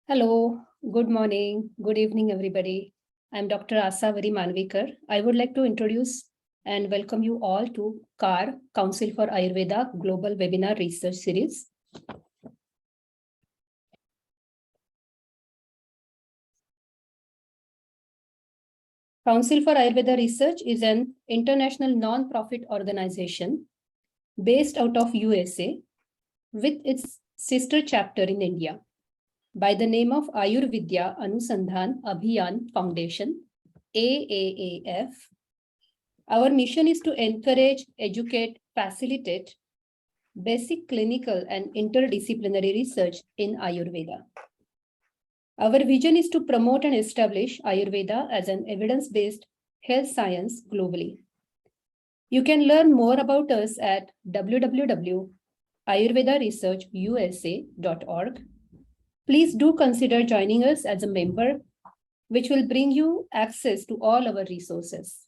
Hello, good morning, good evening, everybody. I'm Dr. Asavari Manvikar. I would like to introduce and welcome you all to CAR, Council for Ayurveda Global Webinar Research Series. Council for Ayurveda Research is an international non-profit organization based out of USA with its sister chapter in India by the name of Ayurvidya Anusandhan Abhiyan Foundation, AAAF. Our mission is to encourage, educate, facilitate basic clinical and interdisciplinary research in Ayurveda. Our vision is to promote and establish Ayurveda as an evidence-based health science globally. You can learn more about us at www.ayurvedaresearchusa.org. Please do consider joining us as a member, which will bring you access to all our resources.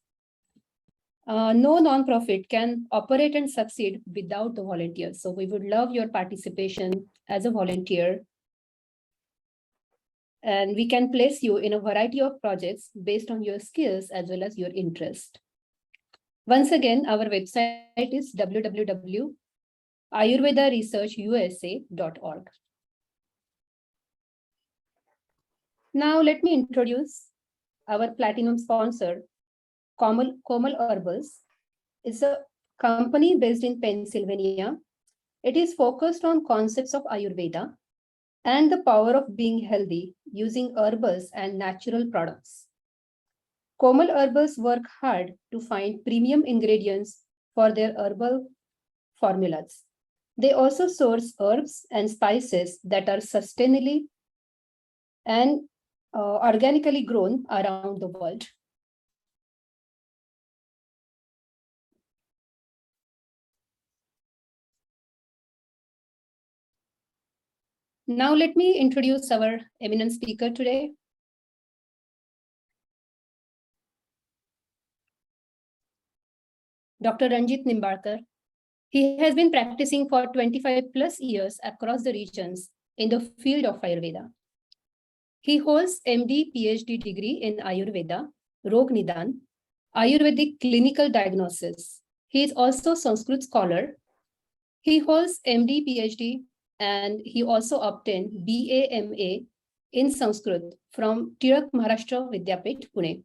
No nonprofit can operate and succeed without the volunteers. So we would love your participation as a volunteer. And we can place you in a variety of projects based on your skills as well as your interest. Once again, our website is www.ayurvedaresearchusa.org. Now let me introduce our platinum sponsor, Komal Herbals. It's a company based in Pennsylvania. It is focused on concepts of Ayurveda and the power of being healthy using herbals and natural products. Komal Herbals work hard to find premium ingredients for their herbal formulas. They also source herbs and spices that are sustainably and organically grown around the world. Now let me introduce our eminent speaker today. Dr. Ranjit Nimbalkar. He has been practicing for 25 plus years across the regions in the field of Ayurveda. He holds MD PhD degree in Ayurveda, Rog Nidan, Ayurvedic clinical diagnosis. He is also Sanskrit scholar. He holds MD PhD and he also obtained BAMA in Sanskrit from Tirak Maharashtra Vidyapit, Pune.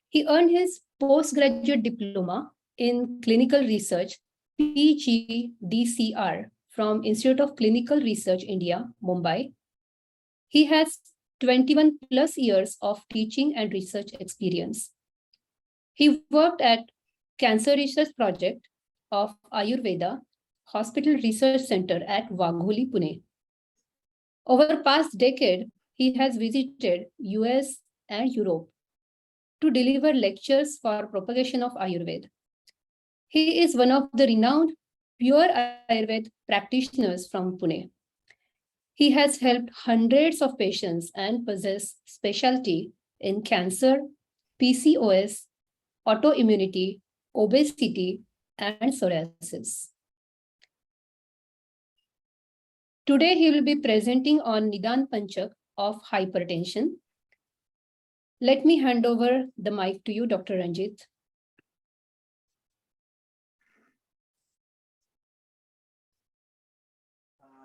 He earned his postgraduate diploma in clinical research, PGDCR, from Institute of Clinical Research, India, Mumbai. He has 21 plus years of teaching and research experience. He worked at Cancer Research Project of Ayurveda Hospital Research Center at Wagholi, Pune. Over past decade, he has visited US and Europe to deliver lectures for propagation of Ayurveda. He is one of the renowned pure Ayurveda practitioners from Pune. He has helped hundreds of patients and possesses specialty in cancer, PCOS, autoimmunity, obesity, and psoriasis. Today, he will be presenting on Nidanpanchak of hypertension. Let me hand over the mic to you, Dr. Ranjit.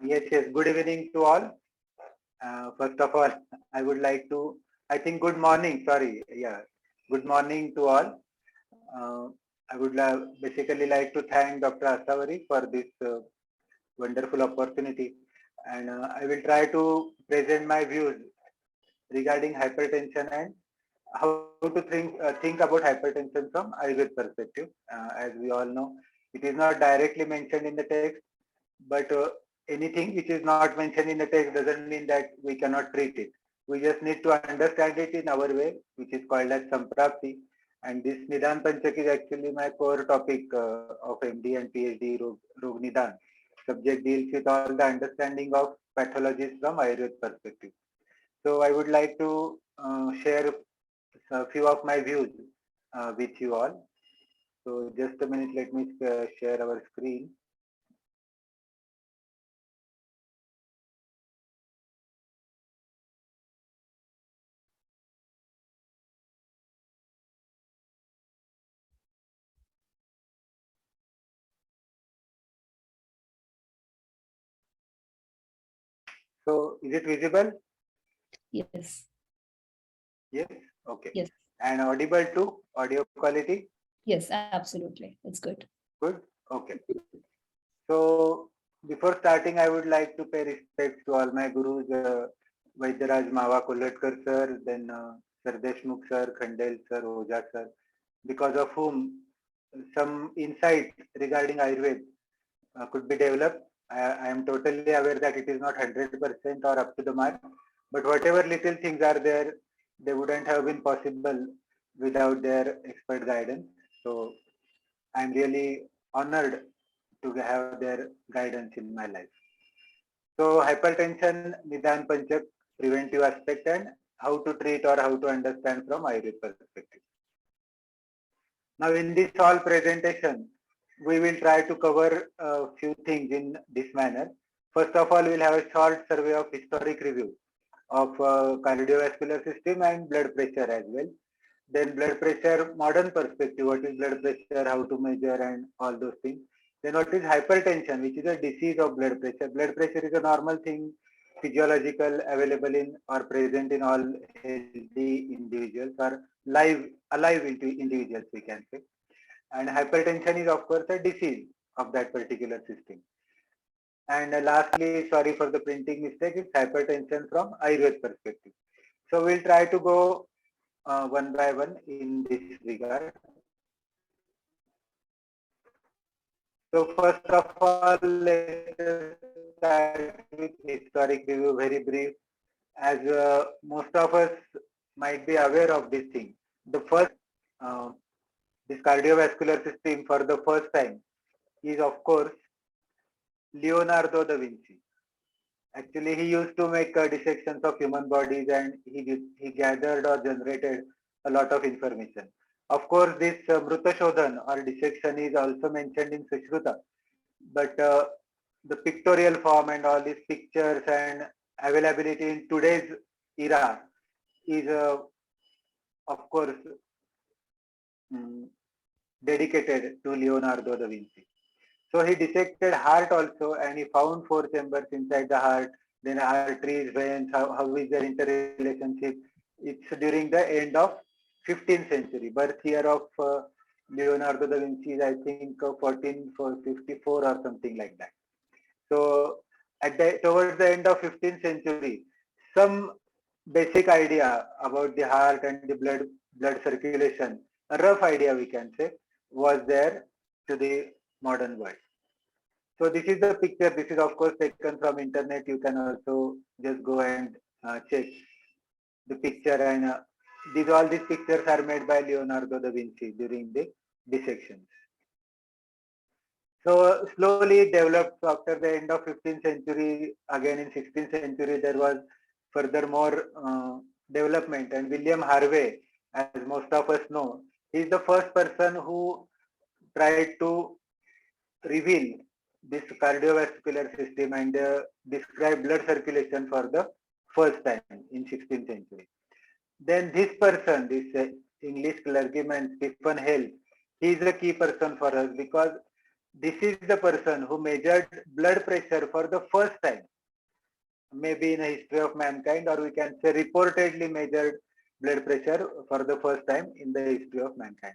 Yes. Good evening to all. First of all, I would like to, good morning, sorry. Yeah. Good morning to all. I would basically like to thank Dr. Asavari for this wonderful opportunity. And I will try to present my views regarding hypertension and how to think about hypertension from Ayurveda perspective. As we all know, it is not directly mentioned in the text, but anything which is not mentioned in the text doesn't mean that we cannot treat it. We just need to understand it in our way, which is called as Samprapti. And this Nidanpanchak is actually my core topic of MD and PhD Rog Nidan. Subject deals with all the understanding of pathologies from Ayurveda perspective. So I would like to share a few of my views with you all. So just a minute, let me share our screen. So is it visible? Yes. Yes. Okay. Yes. And audible too? Audio quality? Yes, absolutely. It's good. Good. Okay. So before starting, I would like to pay respect to all my gurus, Vaidyaraj Mava Kollatkar sir, then Sir Deshmukh sir, Khandel sir, Oja sir, because of whom some insight regarding Ayurveda could be developed. I am totally aware that it is not 100% or up to the mark, but whatever little things are there, they wouldn't have been possible without their expert guidance. So I am really honored to have their guidance in my life. So hypertension, Nidanpanchak, preventive aspect, and how to treat or how to understand from Ayurveda perspective. Now in this all presentation, we will try to cover a few things in this manner. First of all, we'll have a short survey of historic review of cardiovascular system and blood pressure as well. Then blood pressure, modern perspective, what is blood pressure, how to measure and all those things. Then what is hypertension, which is a disease of blood pressure. Blood pressure is a normal thing, physiological, available in or present in all healthy individuals or alive individuals, we can say. And hypertension is of course a disease of that particular system. And lastly, sorry for the printing mistake, it's hypertension from Ayurveda perspective. So we'll try to go one by one in this regard. So first of all, let us start with historic review, very brief, as most of us might be aware of this thing. The first, uh, this cardiovascular system for the first time is of course Leonardo da Vinci. Actually, he used to make dissections of human bodies and he gathered or generated a lot of information. Of course, this Mruta Shodhan or dissection is also mentioned in Sushruta, but the pictorial form and all these pictures and availability in today's era is, of course, mm, dedicated to Leonardo da Vinci. So he dissected heart also and he found four chambers inside the heart, then arteries, veins, how is their interrelationship. It's during the end of 15th century. Birth year of Leonardo da Vinci is I think 1454 or something like that. So towards the end of 15th century, some basic idea about the heart and the blood circulation, a rough idea we can say, was there to the modern world. So this is the picture. This is of course taken from internet. You can also just go and check the picture, and all these pictures are made by Leonardo da Vinci during the dissections. So slowly developed. So after the end of 15th century, again in 16th century, there was furthermore development. And William Harvey, as most of us know, he is the first person who tried to reveal this cardiovascular system and describe blood circulation for the first time in 16th century. Then this person, this English clergyman Stephen Hale, he is a key person for us because this is the person who measured blood pressure for the first time, maybe in the history of mankind, or we can say reportedly measured blood pressure for the first time in the history of mankind.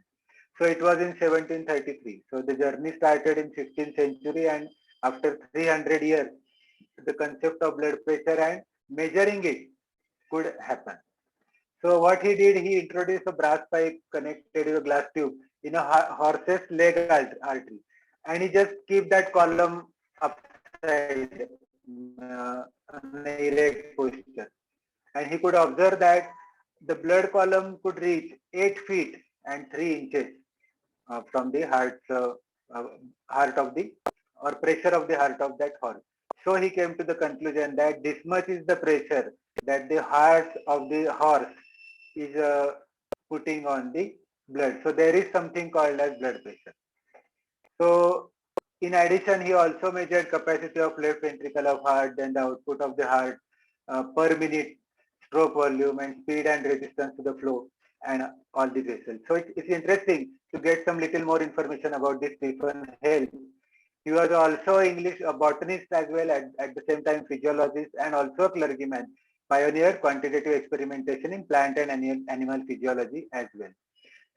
So it was in 1733. So the journey started in 15th century, and after 300 years, the concept of blood pressure and measuring it could happen. So what he did, he introduced a brass pipe connected with a glass tube in a horse's leg artery, and he just keep that column upside an erect posture, and he could observe that the blood column could reach 8 feet and 3 inches from the heart of the or pressure of the heart of that horse. So he came to the conclusion that this much is the pressure that the heart of the horse is putting on the blood. So there is something called as blood pressure. So in addition, he also measured capacity of left ventricle of heart, then the output of the heart per minute, stroke volume and speed and resistance to the flow and all the vessels. So it's interesting to get some little more information about this Stephen Hale He was also English a botanist as well, at the same time physiologist and also a clergyman. Pioneered quantitative experimentation in plant and animal physiology as well.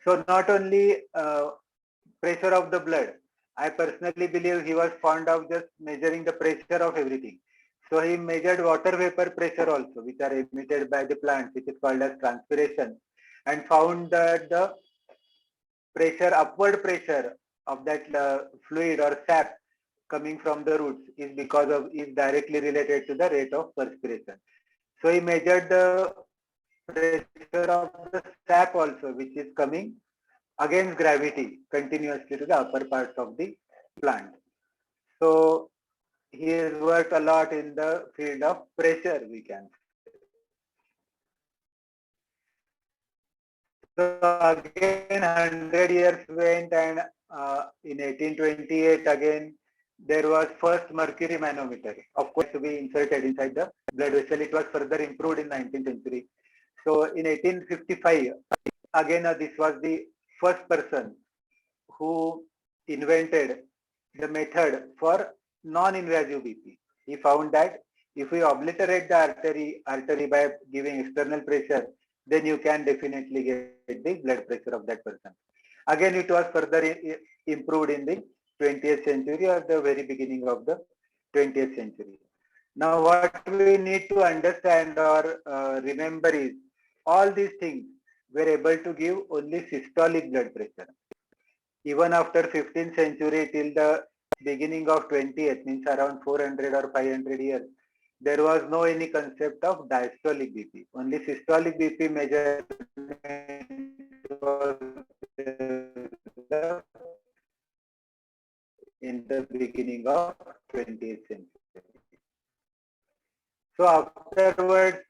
So not only pressure of the blood, I personally believe he was fond of just measuring the pressure of everything. So he measured water vapor pressure also, which are emitted by the plants, which is called as transpiration, and found that the pressure, upward pressure of that fluid or sap coming from the roots is directly related to the rate of perspiration. So he measured the pressure of the sap also, which is coming against gravity continuously to the upper parts of the plant. So he has worked a lot in the field of pressure, we can say. So again, 100 years went, and in 1828 again, there was first mercury manometer. Of course, to be inserted inside the blood vessel. It was further improved in 19th century. So in 1855, again, this was the first person who invented the method for non-invasive BP. He found that if we obliterate the artery by giving external pressure, then you can definitely get the blood pressure of that person. Again, it was further improved in the 20th century or the very beginning of the 20th century. Now, what we need to understand or remember is all these things were able to give only systolic blood pressure. Even after 15th century till the beginning of 20th, means around 400 or 500 years, there was no any concept of diastolic BP. Only systolic BP measurement was in the beginning of 20th century. So afterwards,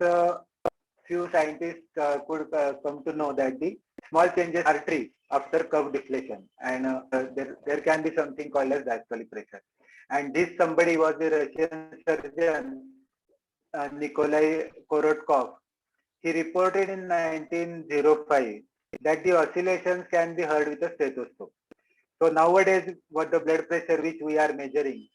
few scientists could come to know that the small changes artery after curve deflation, and there can be something called as diastolic pressure. And this somebody was the Russian surgeon Nikolai Korotkov. He reported in 1905 that the oscillations can be heard with a stethoscope. So nowadays, what the blood pressure which we are measuring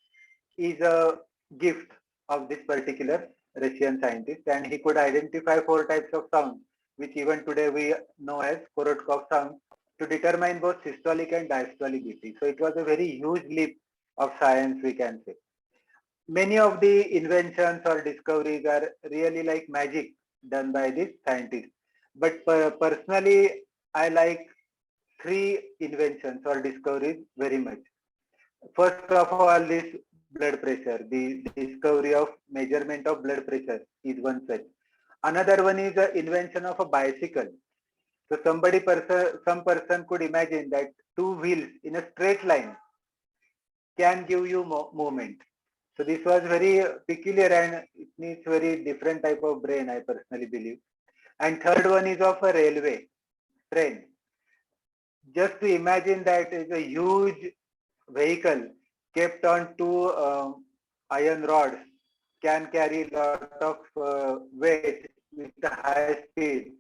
is a gift of this particular Russian scientist, and he could identify four types of sounds, which even today we know as Korotkov sound, to determine both systolic and diastolic BP. So it was a very huge leap of science, we can say. Many of the inventions or discoveries are really like magic done by this scientist. But personally, I like three inventions or discoveries very much. First of all, this blood pressure, the discovery of measurement of blood pressure is one such. Another one is the invention of a bicycle. So some person could imagine that two wheels in a straight line can give you movement. So this was very peculiar, and it needs very different type of brain, I personally believe. And third one is of a railway train. Just to imagine that is a huge vehicle kept on two iron rods can carry a lot of weight with a high speed.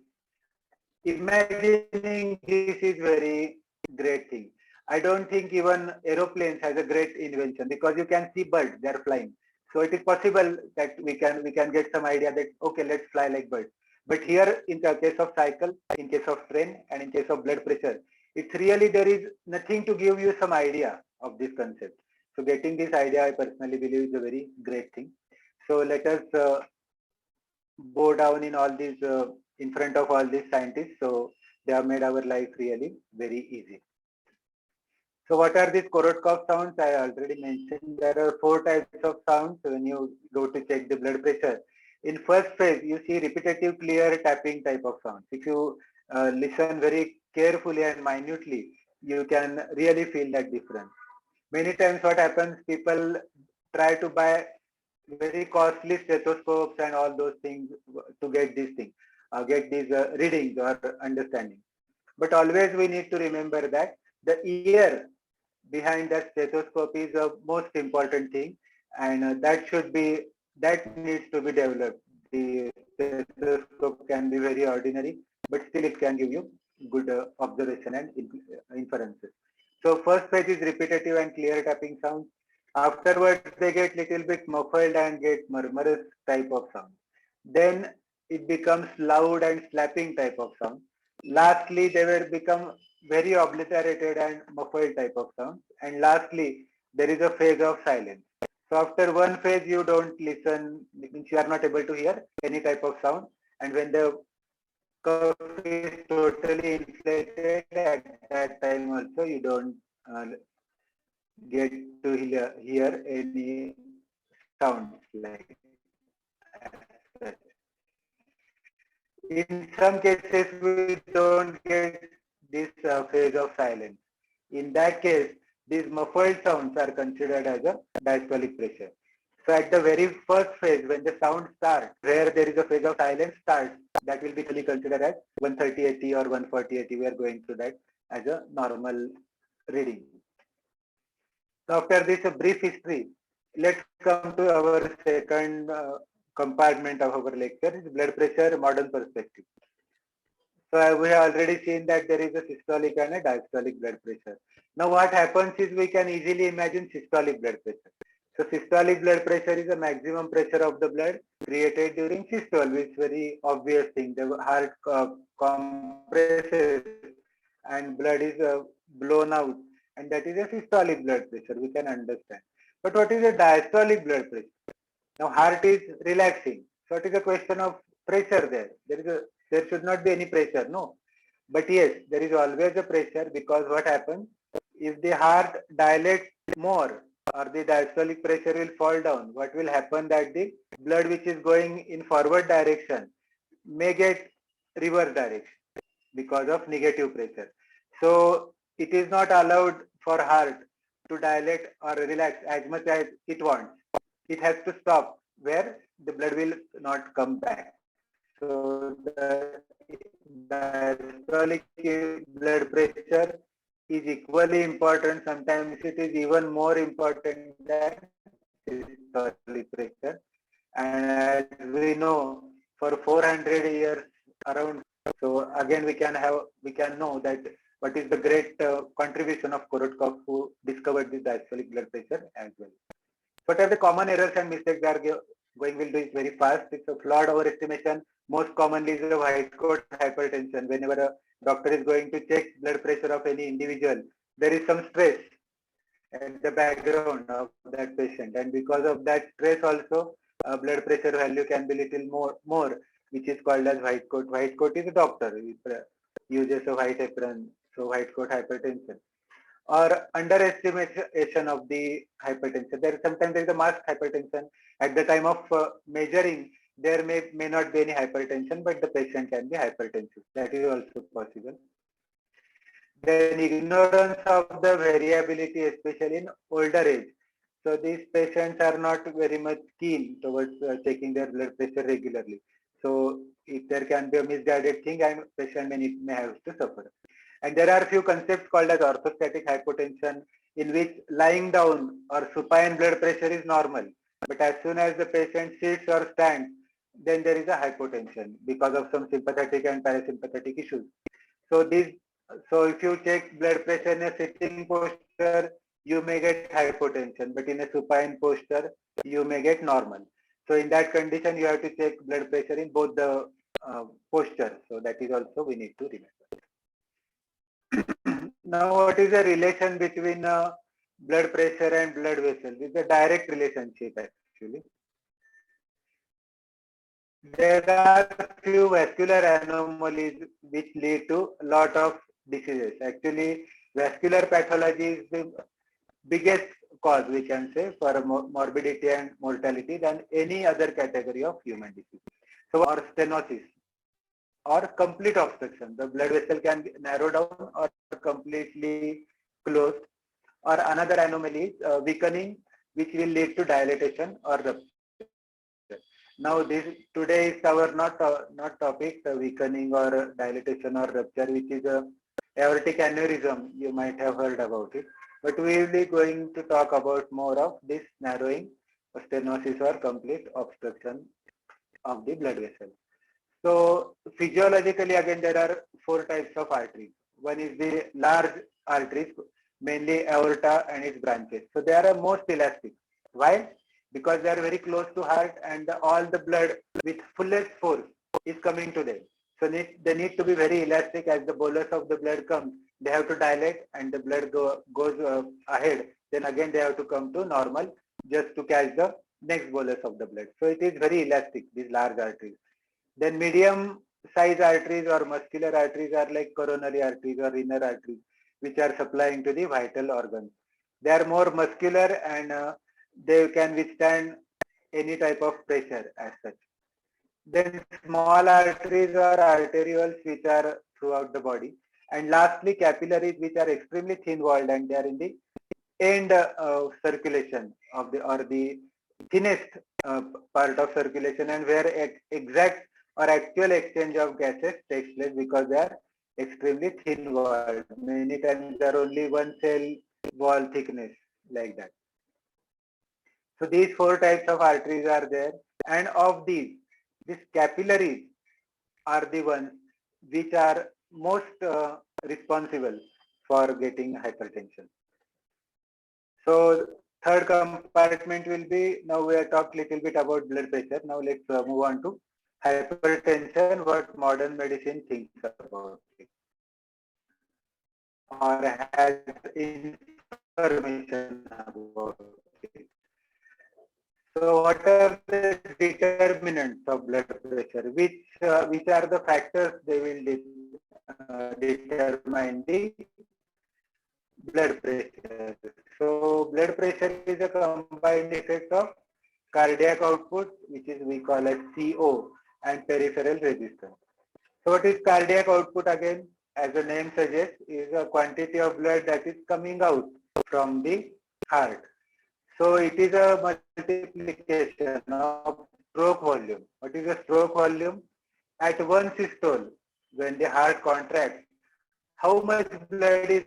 Imagining this is very great thing. I don't think even aeroplanes has a great invention, because you can see birds, they are flying. So it is possible that we can get some idea that okay, let's fly like birds. But here in the case of cycle, in case of train, and in case of blood pressure, it's really there is nothing to give you some idea of this concept. So getting this idea, I personally believe, is a very great thing. So let us bow down in all these in front of all these scientists. So they have made our life really very easy. So what are these Korotkov sounds? I already mentioned there are four types of sounds when you go to check the blood pressure. In first phase, you see repetitive, clear tapping type of sounds. If you listen very carefully and minutely, you can really feel that difference. Many times what happens, people try to buy very costly stethoscopes and all those things to get these things, get these readings or understanding. But always we need to remember that the ear behind that stethoscope is the most important thing, and that needs to be developed. The stethoscope can be very ordinary, but still it can give you good observation and inferences. So first phase is repetitive and clear tapping sounds. Afterwards, they get little bit muffled and get murmurous type of sound. Then it becomes loud and slapping type of sound. Lastly, they will become very obliterated and muffled type of sound. And lastly, there is a phase of silence. So after one phase, you don't listen, means you are not able to hear any type of sound. And when the cuff is totally inflated, at that time also you don't get to hear any sounds like that. In some cases, we don't get this phase of silence. In that case, these muffled sounds are considered as a diastolic pressure. So at the very first phase, when the sound starts, where there is a phase of silence starts, that will be considered as 130/80 or 140/80. We are going to that as a normal reading. So after this brief history, let's come to our second compartment of our lecture, is blood pressure modern perspective. So we have already seen that there is a systolic and a diastolic blood pressure. Now what happens is we can easily imagine systolic blood pressure. So systolic blood pressure is the maximum pressure of the blood created during systole, which is very obvious thing. The heart compresses and blood is blown out, and that is a systolic blood pressure. We can understand. But what is a diastolic blood pressure? Now heart is relaxing, so it is a question of pressure there. There should not be any pressure, no. But yes, there is always a pressure, because what happens if the heart dilates more, or the diastolic pressure will fall down. What will happen that the blood which is going in forward direction may get reverse direction because of negative pressure. So it is not allowed for heart to dilate or relax as much as it wants. It has to stop where the blood will not come back. So the diastolic blood pressure is equally important. Sometimes it is even more important than systolic pressure. And as we know, for 400 years around, so again we can know that what is the great contribution of Korotkov, who discovered the diastolic blood pressure as well. What are the common errors and mistakes we are will do it very fast? It's a flawed overestimation. Most commonly is a white coat hypertension. Whenever a doctor is going to check blood pressure of any individual, there is some stress at the background of that patient, and because of that stress also, blood pressure value can be little more, which is called as white coat. White coat is a doctor, uses a white apron, so white coat hypertension. Or underestimation of the hypertension. Sometimes there is a masked hypertension. At the time of measuring, there may not be any hypertension, but the patient can be hypertensive. That is also possible. Then ignorance of the variability, especially in older age. So these patients are not very much keen towards checking their blood pressure regularly. So if there can be a misguided thing, and patient may have to suffer. And there are few concepts called as orthostatic hypotension, in which lying down or supine blood pressure is normal. But as soon as the patient sits or stands, then there is a hypotension because of some sympathetic and parasympathetic issues. So if you check blood pressure in a sitting posture, you may get hypotension, but in a supine posture, you may get normal. So in that condition, you have to check blood pressure in both the postures. So that is also we need to remember. Now, what is the relation between blood pressure and blood vessels? It's a direct relationship actually. There are few vascular anomalies which lead to a lot of diseases. Actually, vascular pathology is the biggest cause, we can say, for morbidity and mortality than any other category of human disease. So, or stenosis or complete obstruction. The blood vessel can be narrowed down or completely closed. Or another anomaly is weakening, which will lead to dilatation or rupture. Now, today is our not topic, weakening or dilatation or rupture, which is a aortic aneurysm. You might have heard about it, but we will be going to talk about more of this narrowing, stenosis or complete obstruction of the blood vessel. So physiologically, again, there are four types of arteries. One is the large arteries, mainly aorta and its branches. So they are most elastic. Why? Because they are very close to heart and all the blood with fullest force is coming to them. So they need to be very elastic. As the bolus of the blood comes, they have to dilate and the blood goes ahead. Then again they have to come to normal just to catch the next bolus of the blood. So it is very elastic, these large arteries. Then medium size arteries or muscular arteries are like coronary arteries or inner arteries, which are supplying to the vital organs. They are more muscular and they can withstand any type of pressure as such. Then small arteries or arterioles which are throughout the body. And lastly, capillaries which are extremely thin walled and they are in the end circulation of the or the thinnest part of circulation and where exact or actual exchange of gases takes place because they are extremely thin walled. Many times they are only one cell wall thickness like that. So these four types of arteries are there, and of these capillaries are the ones which are most responsible for getting hypertension. So third compartment will be, now we have talked little bit about blood pressure. Now let's move on to hypertension, what modern medicine thinks about it or has information about it. So what are the determinants of blood pressure? Which are the factors they will determine the blood pressure? So blood pressure is a combined effect of cardiac output, which is we call as CO, and peripheral resistance. So what is cardiac output again? As the name suggests, is a quantity of blood that is coming out from the heart. So it is a multiplication of stroke volume. What is a stroke volume? At one systole, when the heart contracts, how much blood is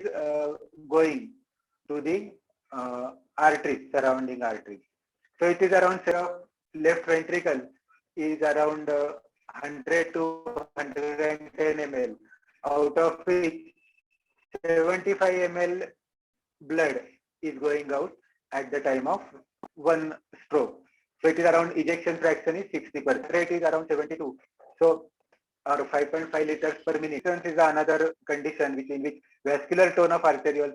going to the arteries, surrounding arteries. So it is around left ventricle is around 100 to 110 ml, out of which 75 ml blood is going out at the time of one stroke. So it is around ejection fraction is 60%. Rate is around 72. So or 5.5 liters per minute. This is another condition in which vascular tone of arterioles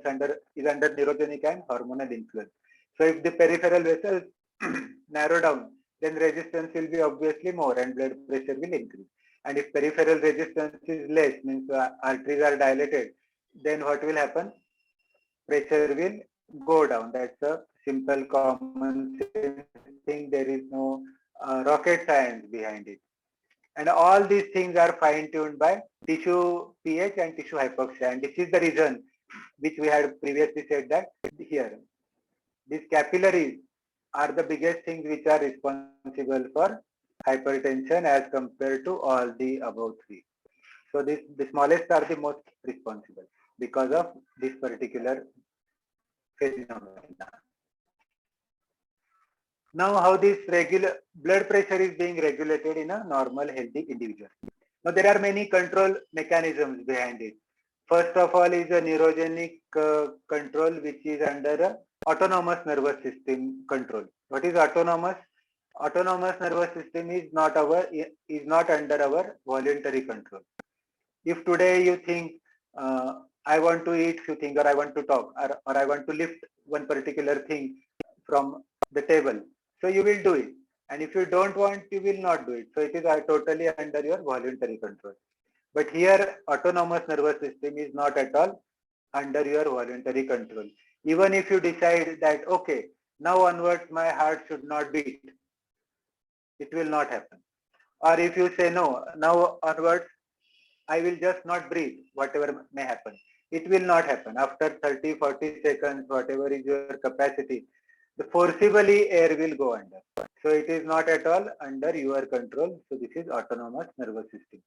is under neurogenic and hormonal influence. So if the peripheral vessels narrow down, then resistance will be obviously more and blood pressure will increase. And if peripheral resistance is less, means arteries are dilated, then what will happen? Pressure will go down. That's a simple common sense thing. There is no rocket science behind it. And all these things are fine-tuned by tissue pH and tissue hypoxia. And this is the reason which we had previously said that here. These capillaries are the biggest things which are responsible for hypertension as compared to all the above three. So the smallest are the most responsible because of this particular phenomena. Now how this regular blood pressure is being regulated in a normal healthy individual. Now there are many control mechanisms behind it. First of all is a neurogenic control which is under a autonomous nervous system control. What is autonomous? Autonomous nervous system is not under our voluntary control. If today you think I want to eat few things or I want to talk or I want to lift one particular thing from the table, so you will do it. And if you don't want, you will not do it. So it is totally under your voluntary control. But here, autonomous nervous system is not at all under your voluntary control. Even if you decide that, okay, now onwards my heart should not beat, it will not happen. Or if you say no, now onwards I will just not breathe, whatever may happen. It will not happen. After 30, 40 seconds, whatever is your capacity, the forcibly air will go under. So it is not at all under your control. So this is autonomous nervous system.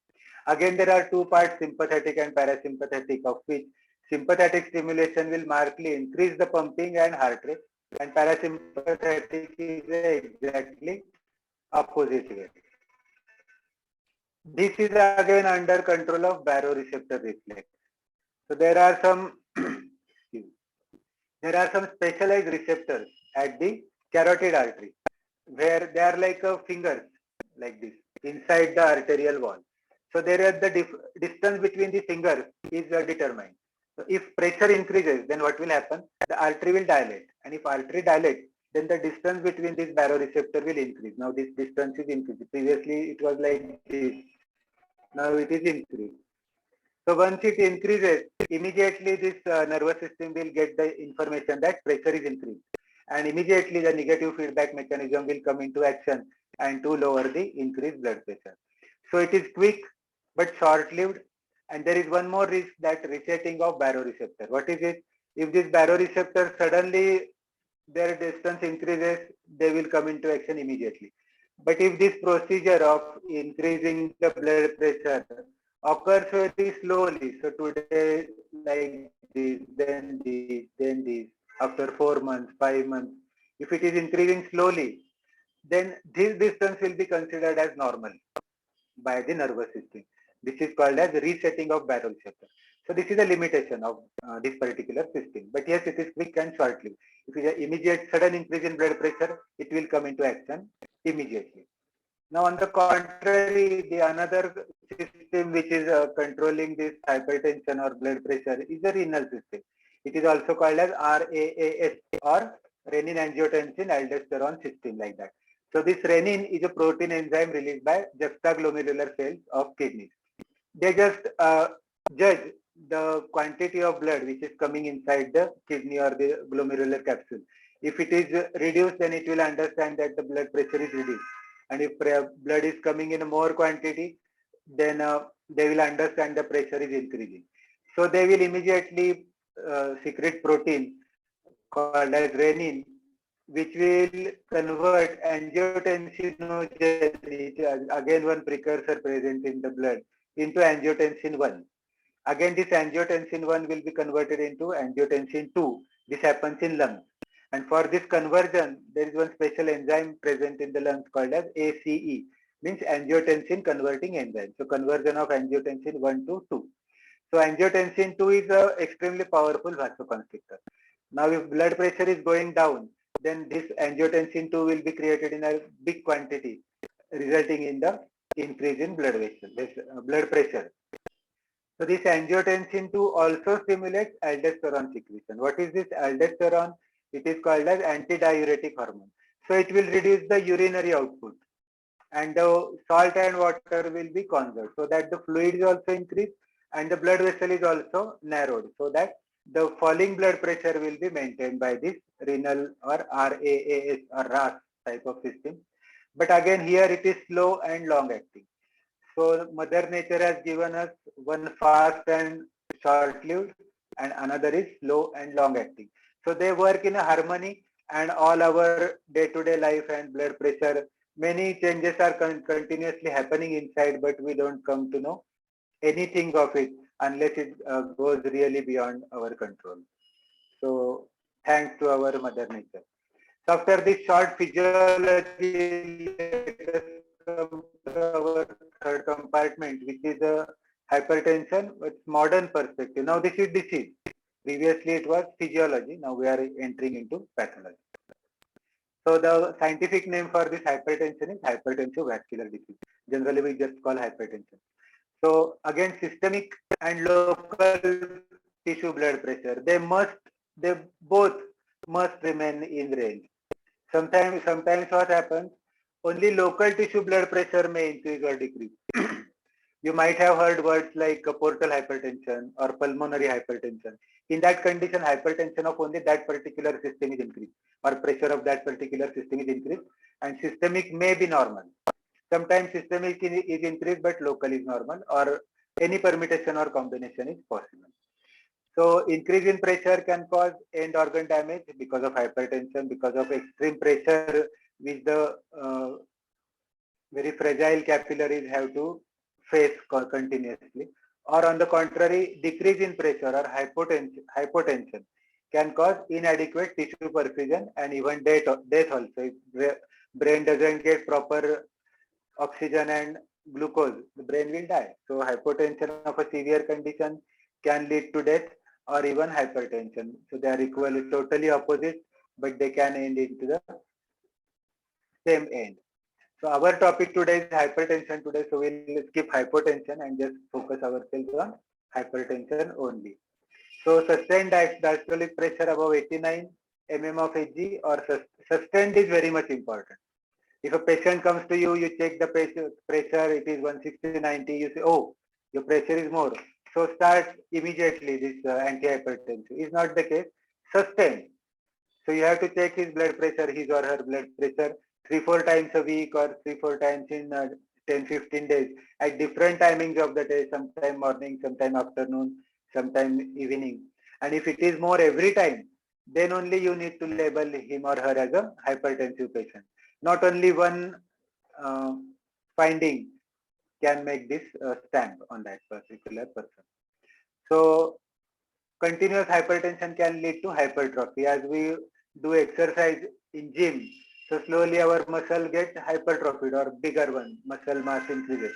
Again, there are two parts, sympathetic and parasympathetic, of which sympathetic stimulation will markedly increase the pumping and heart rate, and parasympathetic is exactly opposite way. This is again under control of baroreceptor reflex. So there are some there are some specialized receptors at the carotid artery, where they are like fingers, like this, inside the arterial wall. So there is the distance between the fingers is determined. So if pressure increases, then what will happen? The artery will dilate. And if artery dilates, then the distance between this baroreceptor will increase. Now this distance is increasing. Previously it was like this. Now it is increased. So once it increases, immediately this nervous system will get the information that pressure is increased. And immediately the negative feedback mechanism will come into action and to lower the increased blood pressure. So it is quick but short-lived. And there is one more risk, that resetting of baroreceptor. What is it? If this baroreceptor suddenly their distance increases, they will come into action immediately. But if this procedure of increasing the blood pressure occurs very slowly, so today like this, then this, after 4 months, 5 months, if it is increasing slowly, then this distance will be considered as normal by the nervous system. This is called as resetting of baroreceptor. So this is a limitation of this particular system. But yes, it is quick and short-lived. If it is an immediate sudden increase in blood pressure, it will come into action immediately. Now, on the contrary, the another system which is controlling this hypertension or blood pressure is the renal system. It is also called as RAAS, or renin-angiotensin aldosterone system, like that. So this renin is a protein enzyme released by juxtaglomerular cells of kidneys. They just judge the quantity of blood which is coming inside the kidney or the glomerular capsule. If it is reduced, then it will understand that the blood pressure is reduced. And if blood is coming in a more quantity, then they will understand the pressure is increasing. So they will immediately secrete protein called as renin, which will convert angiotensinogen, again one precursor present in the blood, into angiotensin 1. Again, this angiotensin 1 will be converted into angiotensin 2. This happens in lungs. And for this conversion, there is one special enzyme present in the lungs called as ACE, means angiotensin converting enzyme. So conversion of angiotensin 1 to 2. So angiotensin 2 is an extremely powerful vasoconstrictor. Now if blood pressure is going down, then this angiotensin 2 will be created in a big quantity, resulting in the increase in blood pressure. So this angiotensin 2 also stimulates aldosterone secretion. What is this aldosterone? It is called as antidiuretic hormone. So it will reduce the urinary output, and the salt and water will be conserved, so that the fluid is also increased and the blood vessel is also narrowed, so that the falling blood pressure will be maintained by this renal or RAAS or RAS type of system. But again, here it is slow and long acting. So Mother Nature has given us one fast and short-lived, and another is slow and long-acting. So they work in a harmony, and all our day-to-day life and blood pressure, many changes are continuously happening inside, but we don't come to know anything of it unless it goes really beyond our control. So thanks to our Mother Nature. So after this short physiology, let us come to our third compartment, which is hypertension with modern perspective. Now this is disease. Previously it was physiology. Now we are entering into pathology. So the scientific name for this hypertension is hypertensive vascular disease. Generally we just call hypertension. So again, systemic and local tissue blood pressure, they both must remain in range. Sometimes what happens, only local tissue blood pressure may increase or decrease. You might have heard words like portal hypertension or pulmonary hypertension. In that condition, hypertension of only that particular system is increased, or pressure of that particular system is increased, and systemic may be normal. Sometimes systemic is increased but local is normal, or any permutation or combination is possible. So increase in pressure can cause end organ damage because of hypertension, because of extreme pressure which the very fragile capillaries have to face continuously. Or on the contrary, decrease in pressure or hypotension can cause inadequate tissue perfusion and even death also. If brain doesn't get proper oxygen and glucose, the brain will die. So hypotension of a severe condition can lead to death, or even hypertension. So they are equally totally opposite, but they can end into the same end. So our topic today is hypertension today. So we'll skip hypotension and just focus ourselves on hypertension only. So sustained diastolic pressure above 89 mm of Hg or sustained is very much important. If a patient comes to you, you check the pressure, it is 160/90, you say, oh, your pressure is more. So start immediately this antihypertensive. Is not the case. Sustained. So you have to check his blood pressure, his or her blood pressure 3-4 times a week or 3-4 times in 10-15 days at different timings of the day, sometime morning, sometime afternoon, sometime evening. And if it is more every time, then only you need to label him or her as a hypertensive patient. Not only one uh, finding can make this stamp on that particular person. So continuous hypertension can lead to hypertrophy. As we do exercise in gym, so slowly our muscle get hypertrophied or bigger one, muscle mass increases.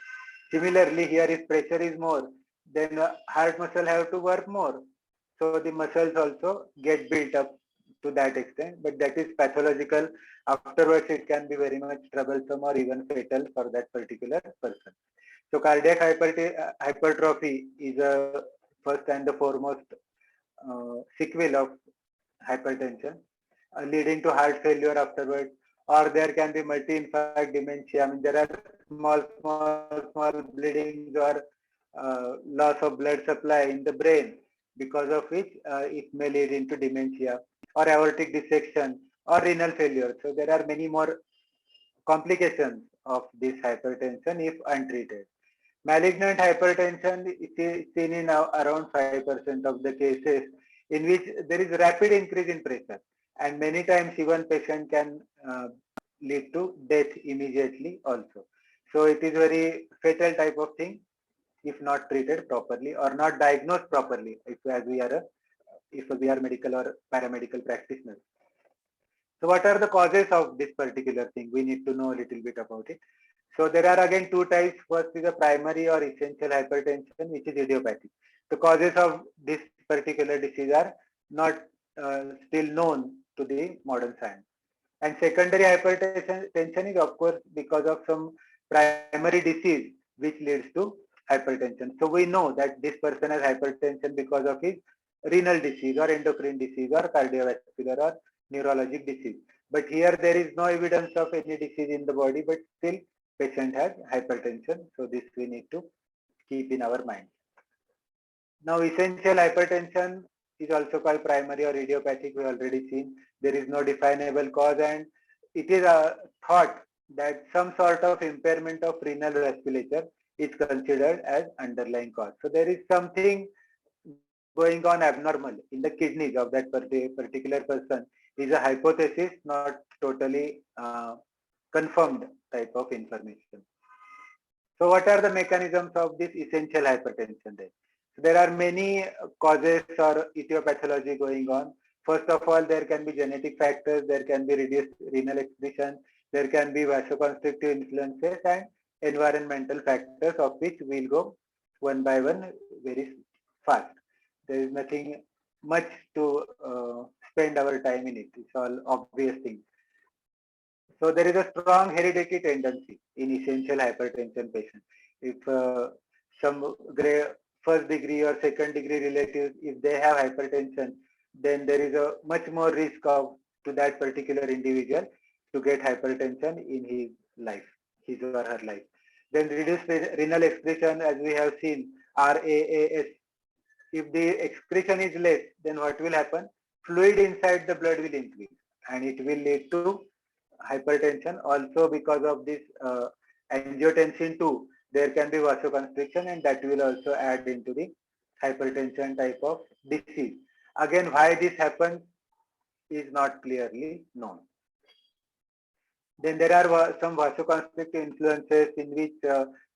Similarly, here if pressure is more, then heart muscle have to work more. So the muscles also get built up to that extent, but that is pathological. Afterwards, it can be very much troublesome or even fatal for that particular person. So cardiac hypertrophy is a first and the foremost sequel of hypertension, leading to heart failure afterwards, or there can be multi-infarct dementia. I mean, there are small bleedings or loss of blood supply in the brain, because of which it may lead into dementia or aortic dissection or renal failure. So there are many more complications of this hypertension if untreated. Malignant hypertension is seen in around 5% of the cases, in which there is rapid increase in pressure, and many times even patient can lead to death immediately also. So it is very fatal type of thing if not treated properly or not diagnosed properly, if we are medical or paramedical practitioners. So what are the causes of this particular thing? We need to know a little bit about it. So there are again two types. First is a primary or essential hypertension, which is idiopathic. The causes of this particular disease are not still known to the modern science. And secondary hypertension is of course because of some primary disease which leads to hypertension. So we know that this person has hypertension because of his renal disease or endocrine disease or cardiovascular or neurologic disease. But here there is no evidence of any disease in the body, but still patient has hypertension. So this we need to keep in our mind. Now essential hypertension is also called primary or idiopathic. We already seen there is no definable cause, and it is thought that some sort of impairment of renal vasculature is considered as underlying cause. So there is something going on abnormal in the kidneys of that particular person is a hypothesis, not totally confirmed type of information. So what are the mechanisms of this essential hypertension then? So there are many causes or etiology going on. First of all, there can be genetic factors, there can be reduced renal excretion, there can be vasoconstrictive influences and environmental factors, of which we'll go one by one very fast. There is nothing much to spend our time in it. It's all obvious things. So there is a strong hereditary tendency in essential hypertension patients. If some first degree or second degree relatives, if they have hypertension, then there is a much more risk of to that particular individual to get hypertension in his life, his or her life. Then reduced renal excretion, as we have seen, RAAS. If the excretion is less, then what will happen? Fluid inside the blood will increase, and it will lead to hypertension. Also because of this angiotensin 2, there can be vasoconstriction, and that will also add into the hypertension type of disease. Again, why this happens is not clearly known. Then there are some vasoconstrictive influences in which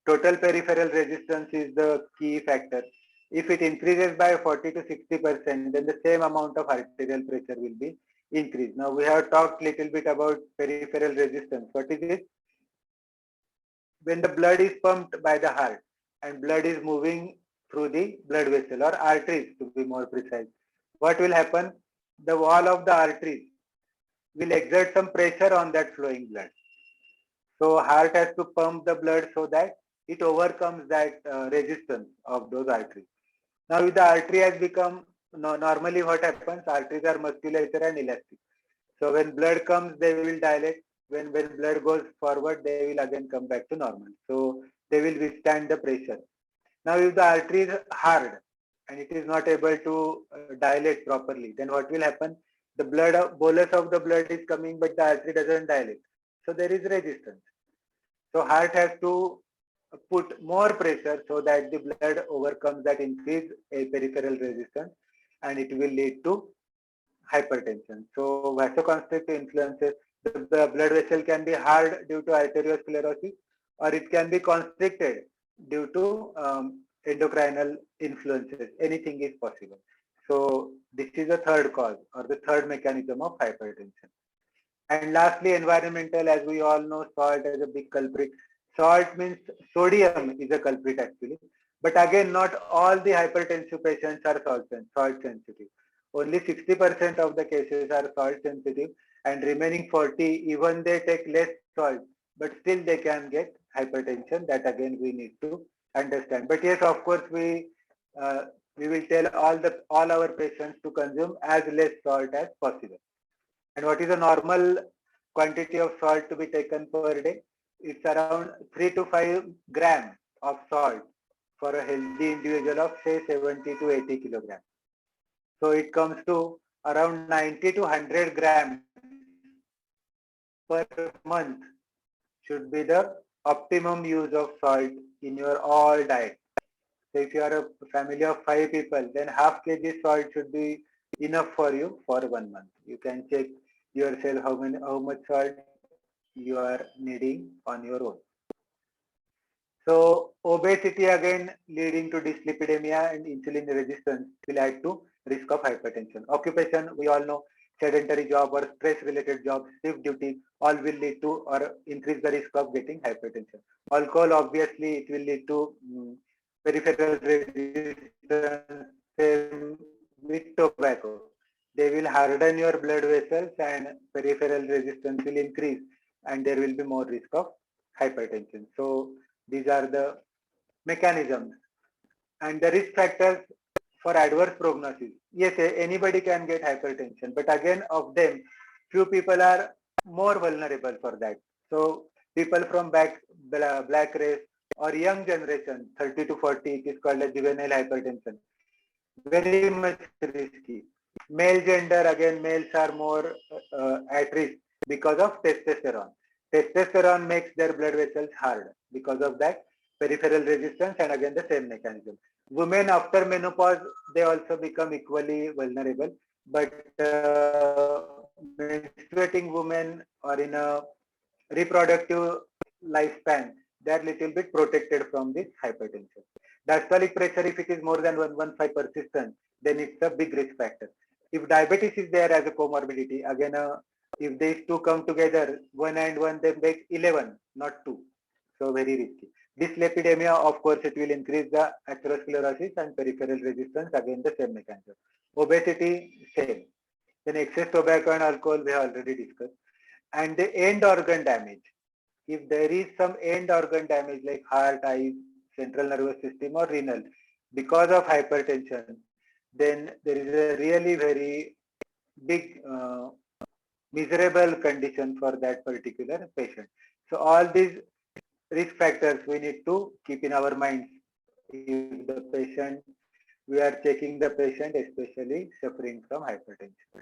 total peripheral resistance is the key factor. If it increases by 40 to 60%, then the same amount of arterial pressure will be increased. Now we have talked little bit about peripheral resistance. What is it? When the blood is pumped by the heart and blood is moving through the blood vessel or arteries to be more precise. What will happen? The wall of the arteries will exert some pressure on that flowing blood. So heart has to pump the blood so that it overcomes that resistance of those arteries. Now if the artery has become, normally what happens, arteries are musculature and elastic. So when blood comes, they will dilate. When blood goes forward, they will again come back to normal. So they will withstand the pressure. Now if the artery is hard and it is not able to dilate properly, then what will happen? The bolus of the blood is coming, but the artery doesn't dilate. So there is resistance. So heart has to put more pressure so that the blood overcomes that increased peripheral resistance, and it will lead to hypertension. So vasoconstrictive influences, the blood vessel can be hard due to arteriosclerosis, or it can be constricted due to endocrinal influences. Anything is possible. So this is the third cause or the third mechanism of hypertension. And lastly, environmental, as we all know, salt is a big culprit. Salt means sodium is a culprit actually. But again, not all the hypertensive patients are salt sensitive. Only 60% of the cases are salt sensitive, and remaining 40, even they take less salt, but still they can get hypertension. That again we need to understand. But yes, of course, uh, we will tell all our patients to consume as less salt as possible. And what is a normal quantity of salt to be taken per day? It's around 3 to 5 grams of salt for a healthy individual of say 70 to 80 kilograms. So it comes to around 90 to 100 grams per month should be the optimum use of salt in your all diet. So if you are a family of 5 people, then half kg salt should be enough for you for 1 month. You can check yourself how much salt you are needing on your own. So obesity again leading to dyslipidemia and insulin resistance will add to risk of hypertension. Occupation, we all know, sedentary job or stress related job, shift duties, all will lead to or increase the risk of getting hypertension. Alcohol, obviously, it will lead to peripheral resistance. Same with tobacco. They will harden your blood vessels and peripheral resistance will increase, and there will be more risk of hypertension. So these are the mechanisms and the risk factors for adverse prognosis. Yes, anybody can get hypertension, but again of them, few people are more vulnerable for that. So people from black race or young generation, 30 to 40, it is called a juvenile hypertension. Very much risky. Male gender, again, males are more at risk because of testosterone. Testosterone makes their blood vessels hard. Because of that, peripheral resistance, and again the same mechanism. Women after menopause, they also become equally vulnerable. But menstruating women or in a reproductive lifespan, they are little bit protected from this hypertension. Diastolic pressure, if it is more than 115 persistent, then it's a big risk factor. If diabetes is there as a comorbidity, again, if these two come together, one and one, they make 11, not 2. So very risky. Dyslipidemia, of course, it will increase the atherosclerosis and peripheral resistance, again the same mechanism. Obesity, same. Then excess tobacco and alcohol, we have already discussed. And the end organ damage. If there is some end organ damage like heart, eyes, central nervous system or renal because of hypertension, then there is a really very big miserable condition for that particular patient. So all these risk factors we need to keep in our minds. If the patient, we are checking the patient especially suffering from hypertension.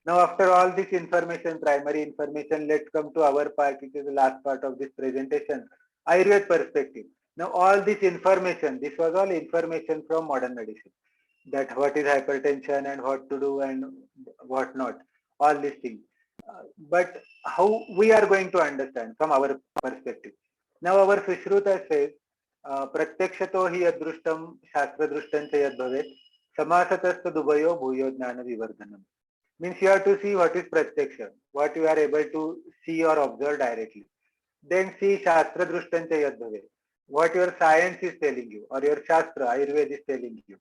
Now, after all this information, primary information, let's come to our part, which is the last part of this presentation, Ayurveda perspective. Now, all this information, this was all information from modern medicine, that what is hypertension and what to do and what not, all these things. But how we are going to understand from our perspective. Now, our Sushruta says, प्रत्यक्षतो हि अदृष्टम शास्त्रदृष्टं च यद् भवेत् समासतस्तु दुभयो भूयो ज्ञान विवर्धनम. Means you have to see what is pratyaksha, what you are able to see or observe directly. Then see shastra drushtanta yad bhave. what your science is telling you or your Shastra, Ayurveda is telling you,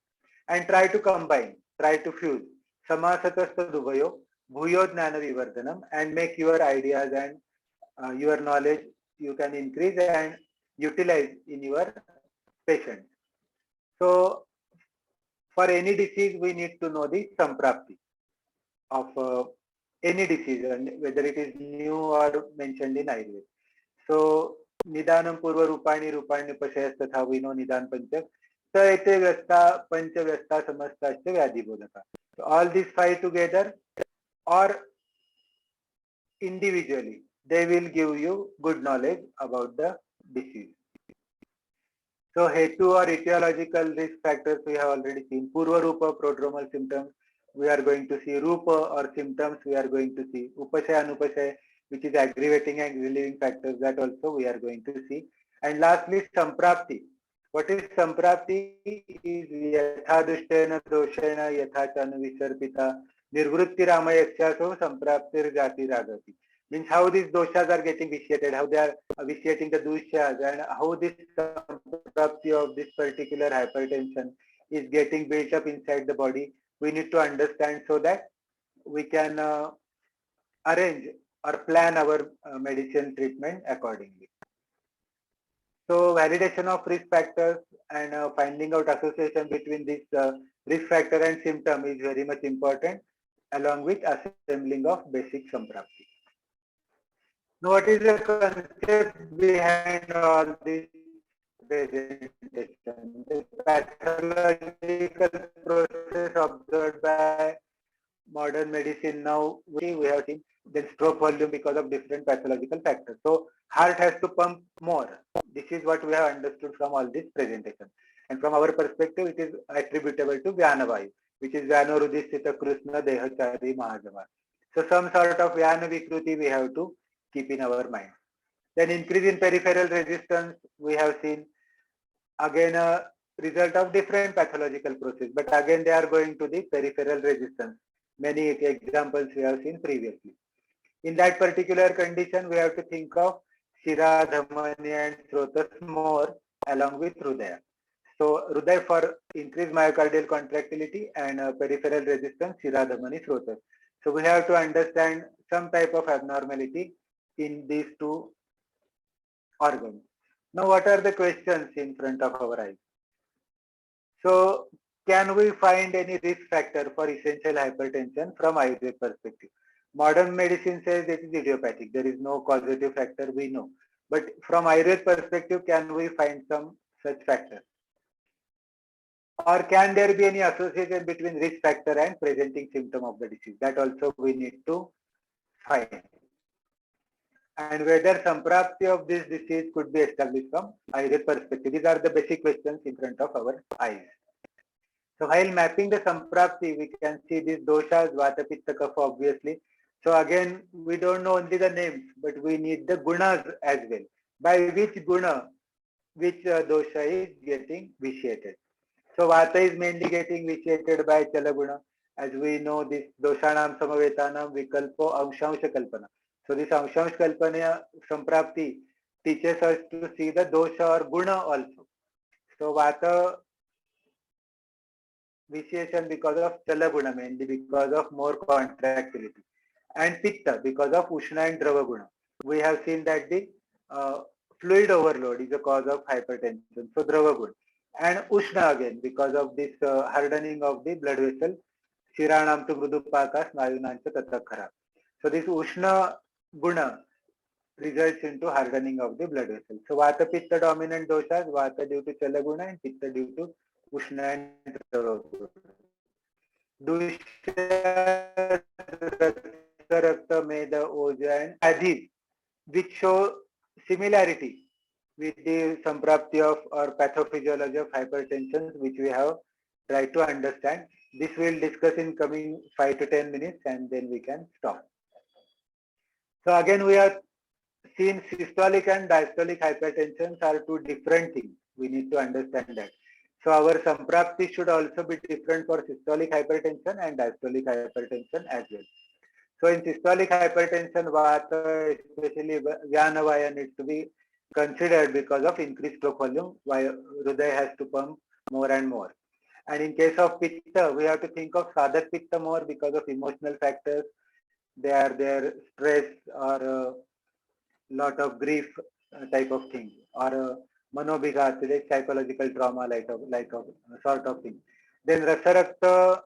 and try to combine, try to fuse. Samasatastha dubhayo, bhuyo jnana vivardhanam, and make your ideas and your knowledge you can increase and utilize in your patient. So for any disease, we need to know the samprapti of any disease, and whether it is new or mentioned in Ayurveda. So Nidanam Purva Rupani Rupani Pashayas Tatha, we know Nidanpanchak. Saite Vyasta Pancha Vyasta Samastascha Vyadhi Bodhaka. So all these five together or individually, they will give you good knowledge about the disease. So Hetu or etiological risk factors we have already seen. Purva Rupa prodromal symptoms we are going to see. Rupa or symptoms we are going to see. Upashaya Anupashaya, which is aggravating and relieving factors, that also we are going to see. And lastly, Samprapti. What is Samprapti? Is Yathadushtena Doshena Yathachana Visarpita Nirvrutti Ramayakshaso Sampraptir Jati Ragati. Means how these doshas are getting vitiated, how they are vitiating the doshas, and how this samprapti of this particular hypertension is getting built up inside the body. We need to understand so that we can arrange or plan our medicine treatment accordingly. So validation of risk factors and finding out association between this risk factor and symptom is very much important, along with assembling of basic samprapti. Now, what is the concept behind all this presentation? The pathological process observed by modern medicine now, we have seen the stroke volume because of different pathological factors. So heart has to pump more. This is what we have understood from all this presentation. And from our perspective, it is attributable to Vyanavayu, which is Vyanorudhistita Krishna Dehachari Mahajava. So some sort of Vyana Vikruti we have to keep in our mind. Then increase in peripheral resistance we have seen, again a result of different pathological process, but again they are going to the peripheral resistance. Many examples we have seen previously. In that particular condition, we have to think of Shira, Dhamani and Srotas more along with Hridaya. So Hridaya for increased myocardial contractility and peripheral resistance, Shira, Dhamani, Srotas. So we have to understand some type of abnormality in these two organs. Now what are the questions in front of our eyes? So can we find any risk factor for essential hypertension from Ayurvedic perspective? Modern medicine says it is idiopathic. There is no causative factor, we know. But from Ayurvedic perspective, can we find some such factor? Or can there be any association between risk factor and presenting symptom of the disease? That also we need to find. And whether samprapti of this disease could be established from Ayurvedic perspective. These are the basic questions in front of our eyes. So while mapping the samprapti, we can see these doshas, vata, pitta, kapha, obviously. So again, we don't know only the names, but we need the gunas as well. By which guna, which dosha is getting vitiated. So vata is mainly getting vitiated by chalaguna. As we know, this doshanam samavetanam vikalpo amshamsha kalpana. So this amshamsha kalpana samprapti teaches us to see the dosha or guna also. So vata vitiation because of chalaguna, mainly because of more contractility, and pitta because of ushna and drava guna. We have seen that the fluid overload is a cause of hypertension, so drava guna, and ushna again because of this hardening of the blood vessel, shiranam to mrudupakas nayunancha tatakhara. So this ushna guna results into hardening of the blood vessel. So vata pitta dominant doshas, vata due to chalaguna and pitta due to ushna and drava guna. Dusha, Rakta, Meda, Oja and Adhis, which show similarity with the samprapti of or pathophysiology of hypertension, which we have tried to understand. This we'll discuss in coming 5 to 10 minutes and then we can stop. So again, we have seen systolic and diastolic hypertension are two different things. We need to understand that. So our samprapti should also be different for systolic hypertension and diastolic hypertension as well. So in systolic hypertension, vata, especially Vyanavaya, needs to be considered because of increased stroke volume, while Hriday has to pump more and more. And in case of Pitta, we have to think of Sadhat Pitta more because of emotional factors. They are their stress or lot of grief type of thing, or manobighat, like psychological trauma, like a sort of thing. Then Rasarakta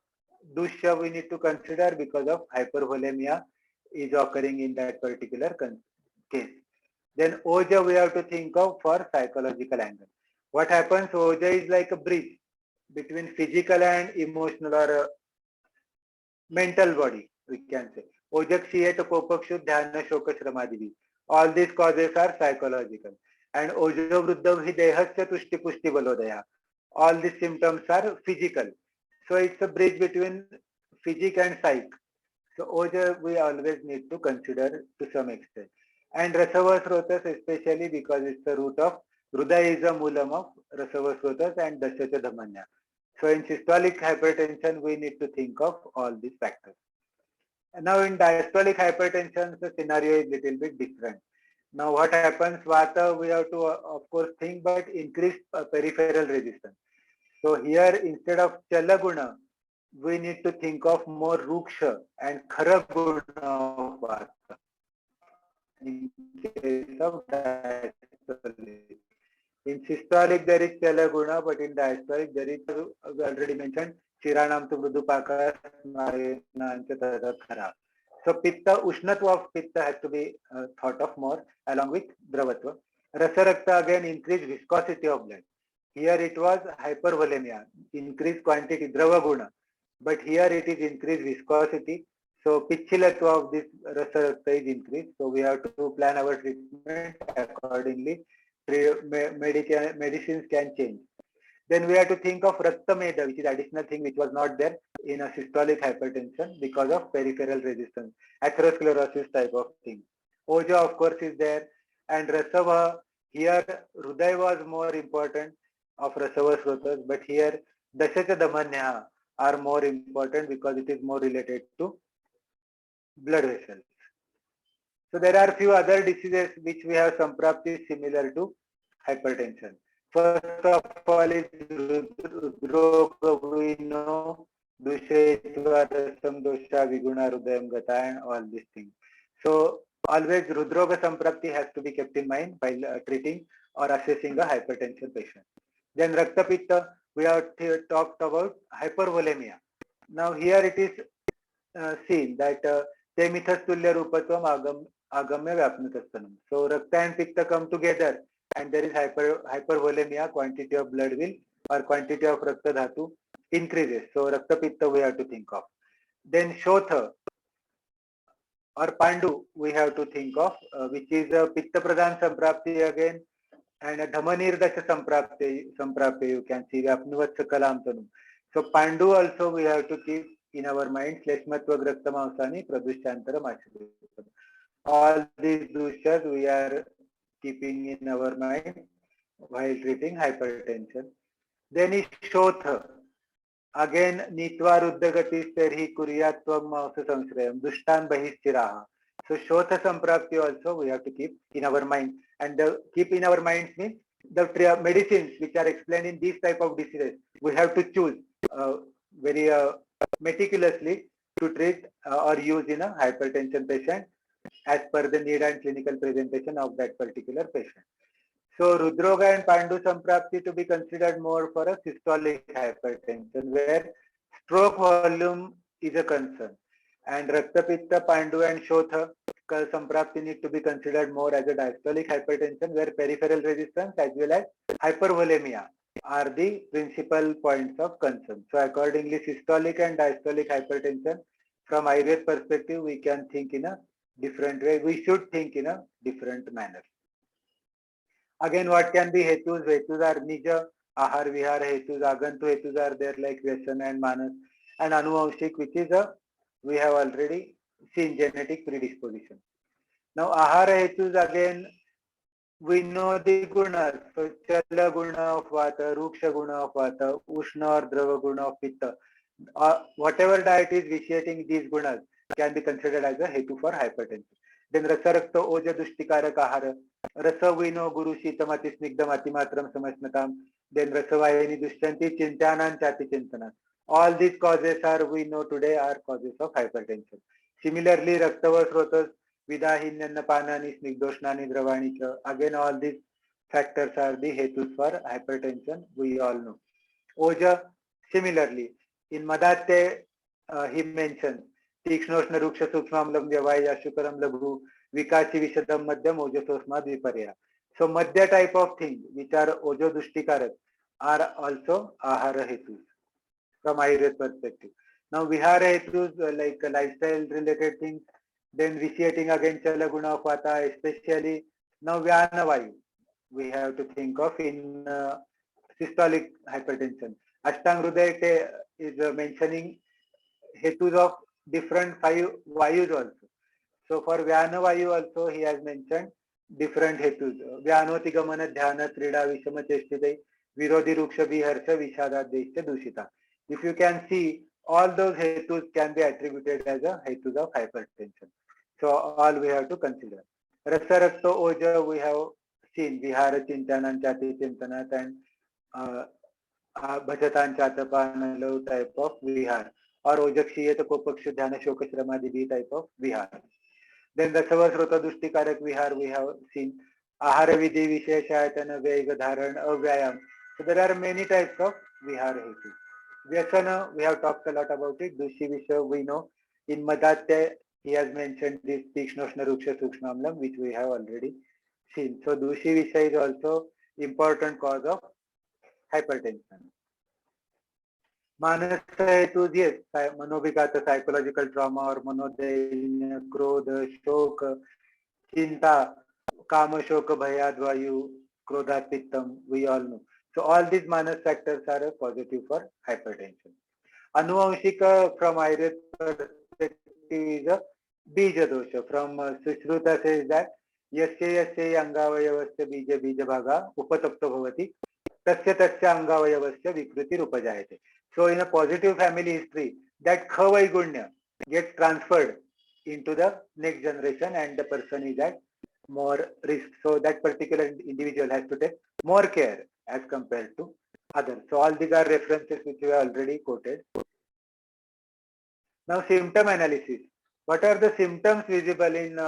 Dushya we need to consider because of hypervolemia is occurring in that particular case. Then Oja we have to think of for psychological angle. What happens? Oja is like a bridge between physical and emotional or mental body, we can say. Ojak Siyat Kopakshut Dhyana Shoka Shramadivi. All these causes are psychological. And Ojo Vruddhav Hi Dehasya Tushti Pushti Balodaya. All these symptoms are physical. So it's a bridge between physic and psych. So Oja we always need to consider to some extent. And Rasavasrotas especially because it's the root of Hruday is a moolam of Rasavasrotas and Dashacha Dhamanya. So in systolic hypertension, we need to think of all these factors. And now in diastolic hypertension, the scenario is little bit different. Now what happens, Vata, we have to of course think, but increase peripheral resistance. So here instead of Chalaguna, we need to think of more Ruksha and Kharaguna of Vata. In case of diastolic. In systolic there is Chalaguna, but in diastolic there is, we already mentioned, Chiranam to Mrudupaka, Khara. So Pitta, Ushnatva of Pitta has to be thought of more along with Dravatva. Rasarakta again increased viscosity of blood. Here it was hypervolemia, increased quantity, Dravaguna. But here it is increased viscosity. So Pichilatva of this Rasarakta is increased. So we have to plan our treatment accordingly. Medicines can change. Then we have to think of Raktameda, which is additional thing which was not there in a systolic hypertension because of peripheral resistance, atherosclerosis type of thing. Oja of course is there, and Rasava, here Hruday was more important of Rasava Srotas, but here Dashacha Damanya are more important because it is more related to blood vessels. So there are few other diseases which we have Samprapti similar to hypertension. First of all is Rudroga, we know, Dushetva, Rasam Dosha, Viguna, Rudayam Gata, and all these things. So always Rudroga Samprapti has to be kept in mind while treating or assessing a hypertension patient. Then Rakta Pitta, we have talked about hypervolemia. Now here it is seen that Temithastulya Rupatvam Agamya Vyapnatastanam. So Rakta and Pitta come together and there is hypervolemia, quantity of blood will or quantity of Rakta Dhatu increases. So Rakta Pitta we have to think of. Then Shotha or Pandu we have to think of, which is a Pitta Pradhan Samprapti again, and a Dhamanirdacha Samprapti you can see, Vyapnuvatsa Kalam Tanum. So Pandu also we have to keep in our mind, Sleshmatva Raktamamsani Pradushantara Machadu. All these dushas we are keeping in our mind while treating hypertension. Then is Shotha. Again, Nitva Ruddhagatis Terhi Kuryatvam Mausa Samshrayam Dushtan Bahischiraha. So Shotha Samprapti also we have to keep in our mind. And keep in our minds means the medicines which are explained in these type of diseases, we have to choose very meticulously to treat or use in a hypertension patient as per the need and clinical presentation of that particular patient. So Rudroga and Pandu Samprapti to be considered more for a systolic hypertension where stroke volume is a concern. And Rakta Pitta, Pandu and Shotha Samprapti need to be considered more as a diastolic hypertension where peripheral resistance as well as hypervolemia are the principal points of concern. So accordingly, systolic and diastolic hypertension from Ayurveda perspective, we can think in a different way. We should think in a different manner. Again, what can be hetus? Hetus are nija, ahar, vihar, hetus, agantu hetus are there like Vyasana and Manas, and Anuvanshik, which is we have already seen genetic predisposition. Now, ahara hetus again, we know the gunas. So, chala guna of vata, ruksha guna of vata, ushna or drava guna of pitta. Whatever diet is vitiating these gunas can be considered as a hetu for hypertension. Then Rasarakta Oja Dushtikaraka Ahara. Rasa we know Guru Shitamati Snigdamati Matram Samasnatam. Then Rasavayani Dushyanti Chintanan Chati Chintanan. All these causes are we know today are causes of hypertension. Similarly, Raktava Srotas, Vidahinyanna Panani, Snigdoshnani, Dravani. Again, all these factors are the hetus for hypertension, we all know. Oja, similarly, in Madatte, he mentions Tikshnoshna Ruksha Sukshmamlam Vyavaya Shukaram Labhu Vikasi Vishadam Madhyam Ojasosma Viparya. So Madhya type of thing which are Ojo Dushtikarak are also Ahara Hetus from Ayurveda perspective. Now Vihara Hetus like lifestyle related things, then vitiating against Chalaguna of Vata, especially now Vyana Vayu we have to think of in systolic hypertension. Ashtang Hruday is mentioning hetus of different five vayus also. So for Vyana Vayu also he has mentioned different hetus. Vyanoti Gamana Dhyana Krida Vishama Cheshtite Virodhi Ruksha Viharsha Vishada Deshta Dushita. If you can see, all those hetus can be attributed as a hetus of hypertension. So all we have to consider. Rasarakta Oja we have seen Vihara Chintanan Chati Chintanat and Bhajatan Chatapanalo type of Vihar or Ojakshiyata Kopaksha Dhyana Shokashramadhi type of Vihar. Then the Savasrota Dushti Vihar we have seen Ahara Vidhi Visheshayatana Vega Dharan Avyayam. So there are many types of Vihar hetus. Vyasana, we have talked a lot about it. Dushi Visha, we know. In Madatte, he has mentioned this Tikshnoshna Ruksha Sukshmamlam, which we have already seen. So Dushi Visha is also important cause of hypertension. Manasa hetus, yes, Manobhigata, psychological trauma or Manodainya, Krodha, Shoka, Chinta, Kama, Shoka, Bhayadvayu, Krodha, Pittam, we all know. So all these manas factors are positive for hypertension. Anuvanshika from Ayurveda perspective is a Bija dosha. From Sushruta says that Yasya Angavayavasya Bija Bija Bhaga Upatapta Bhavati Tasya Tasya Angavayavasya Vikruti Rupajayate. So in a positive family history, that Khavai gets transferred into the next generation and the person is at more risk. So that particular individual has to take more care as compared to others. So all these are references which we have already quoted. Now symptom analysis. What are the symptoms visible in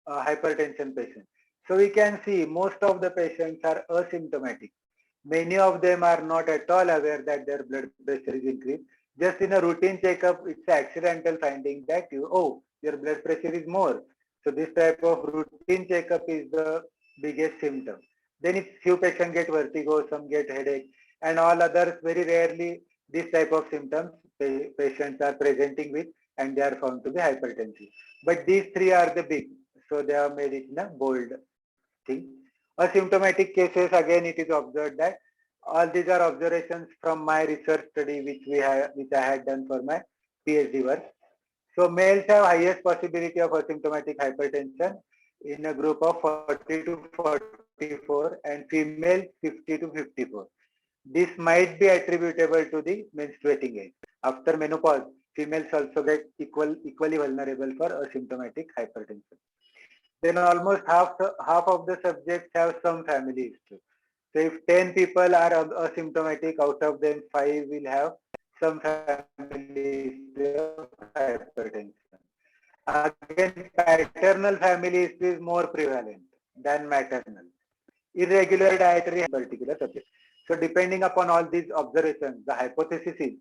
hypertension patients? So we can see most of the patients are asymptomatic. Many of them are not at all aware that their blood pressure is increased. Just in a routine checkup, it's an accidental finding that your blood pressure is more. So this type of routine checkup is the biggest symptom. Then if few patients get vertigo, some get headache, and all others, very rarely this type of symptoms patients are presenting with, and they are found to be hypertensive. But these three are the big, so they have made it in a bold thing. Asymptomatic cases, again it is observed that all these are observations from my research study which I had done for my PhD work. So males have highest possibility of asymptomatic hypertension in a group of 40 to 44 and females 50 to 54. This might be attributable to the menstruating age. After menopause, females also get equally vulnerable for asymptomatic hypertension. Then almost half of the subjects have some family history. So if 10 people are asymptomatic, out of them 5 will have some family history of hypertension. Again, paternal family history is more prevalent than maternal. Irregular dietary particular subject. So depending upon all these observations, the hypothesis is,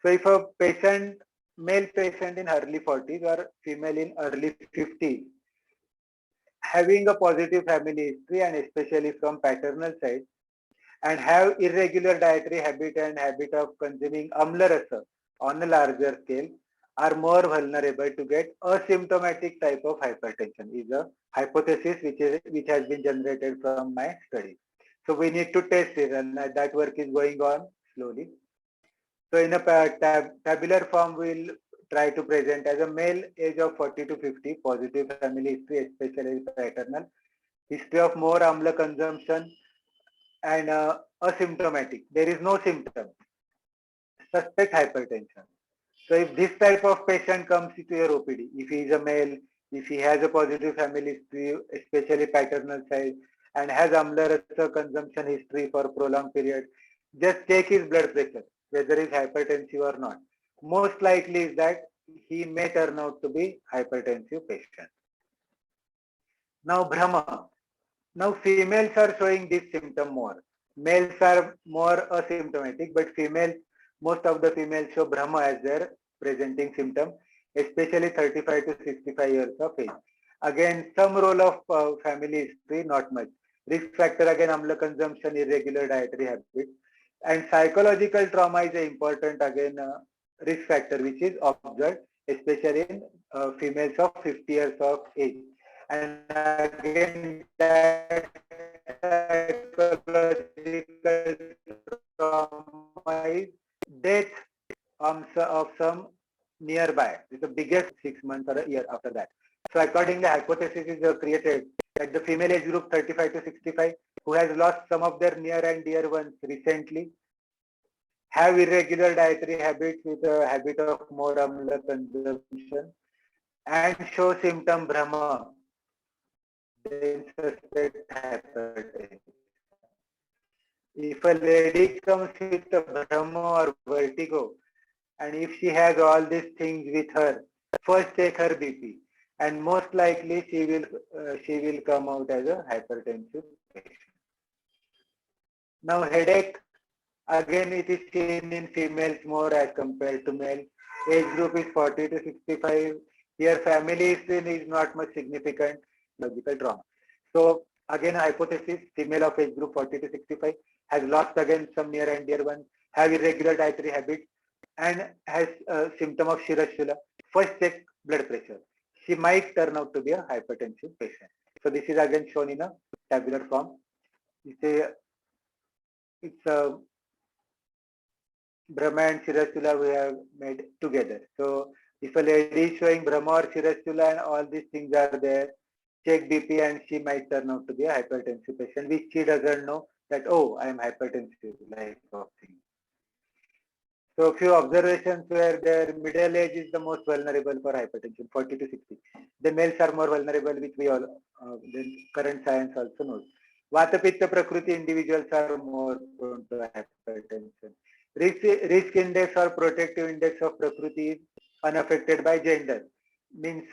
so if a male patient in early 40s or female in early 50s, having a positive family history and especially from paternal side, and have irregular dietary habit and habit of consuming amla rasa on a larger scale, are more vulnerable to get asymptomatic type of hypertension is a hypothesis which has been generated from my study. So we need to test it, and that work is going on slowly. So in a tabular form, we'll try to present as a male age of 40 to 50, positive family history, especially paternal, history of more amla consumption, and asymptomatic. There is no symptom. Suspect hypertension. So if this type of patient comes into your OPD, if he is a male, If he has a positive family history, especially paternal side, and has amla rasa consumption history for prolonged period, just check his blood pressure, whether it's hypertensive or not. Most likely is that he may turn out to be hypertensive patient. Now Brahma. Now females are showing this symptom more. Males are more asymptomatic, but females, most of the females show Brahma as their presenting symptom, especially 35 to 65 years of age. Again, some role of family history, not much. Risk factor again, amla consumption, irregular dietary habits, and psychological trauma is important again risk factor which is observed, especially in females of 50 years of age. And again, that psychological trauma is death of some nearby. It's the biggest 6 months or a year after that. So accordingly, hypothesis is created that the female age group 35 to 65 who has lost some of their near and dear ones recently have irregular dietary habits with a habit of more amla consumption and show symptom Brahma, then suspect hypertension. If a lady comes with a Brahma or vertigo, and if she has all these things with her, first take her BP, and most likely she will come out as a hypertensive patient. Now headache, again it is seen in females more as compared to male. Age group is 40 to 65. Here family is not much significant. Logical trauma. So again a hypothesis, female of age group 40 to 65 has lost again some near and dear ones, have irregular dietary habits, and has a symptom of Shirashula. First check blood pressure. She might turn out to be a hypertensive patient. So this is again shown in a tabular form. It's a Brahma and Shirashula we have made together. So if a lady is showing Brahma or Shirashula and all these things are there, check BP and she might turn out to be a hypertensive patient, which she doesn't know that, oh, I am hypertensive, like of thing. So a few observations where their middle age is the most vulnerable for hypertension, 40 to 60. The males are more vulnerable, which we all, the current science also knows. Vata Pitta Prakriti individuals are more prone to hypertension. Risk index or protective index of Prakriti is unaffected by gender. Means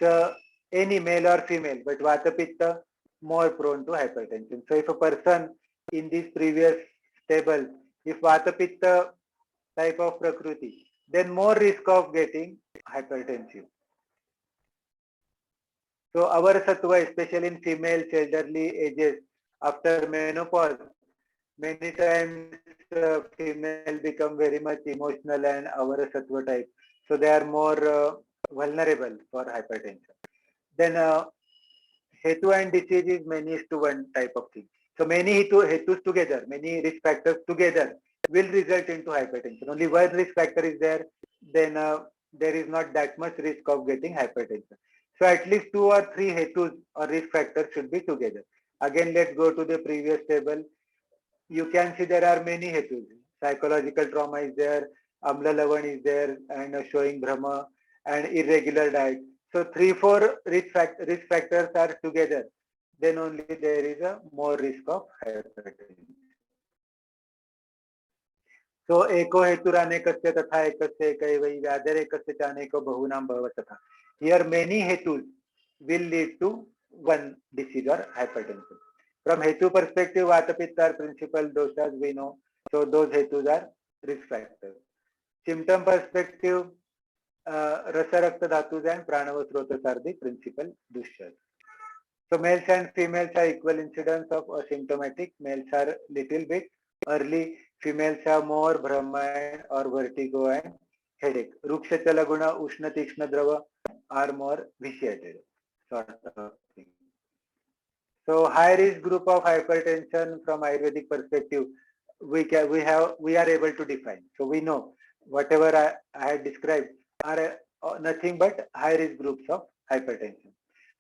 any male or female, but Vata Pitta more prone to hypertension. So if a person in this previous table, if Vata Pitta type of Prakriti, then more risk of getting hypertensive. So our sattva, especially in females, elderly ages, after menopause, many times female become very much emotional and our sattva type. So they are more vulnerable for hypertension. Then Hetu and disease is many is to one type of thing. So many hetus together, many risk factors together will result into hypertension. Only one risk factor is there, then there is not that much risk of getting hypertension. So at least 2 or 3 hetus or risk factors should be together. Again, let's go to the previous table. You can see there are many hetus. Psychological trauma is there, amla lavan is there, and showing Brahma and irregular diet. So 3-4 risk factors are together. Then only there is a more risk of hypertension. So eko heturanekasya tatha ekasya ekaiva vyadarekasya chaneko bahunam bhavatata. Here many hetus will lead to one disease or hypertension. From hetu perspective, vata pitta are principal doshas we know. So those hetus are risk factors. Symptom perspective, rasa rakta dhatus and pranava srotas are the principal doshas. So males and females are equal incidence of asymptomatic. Males are little bit early. Females have more Brahma or vertigo and headache. Ruksha Chalaguna, Ushna Tikshna Drava are more vitiated sort of thing. So high risk group of hypertension from Ayurvedic perspective, we are able to define. So we know whatever I had described are nothing but high risk groups of hypertension.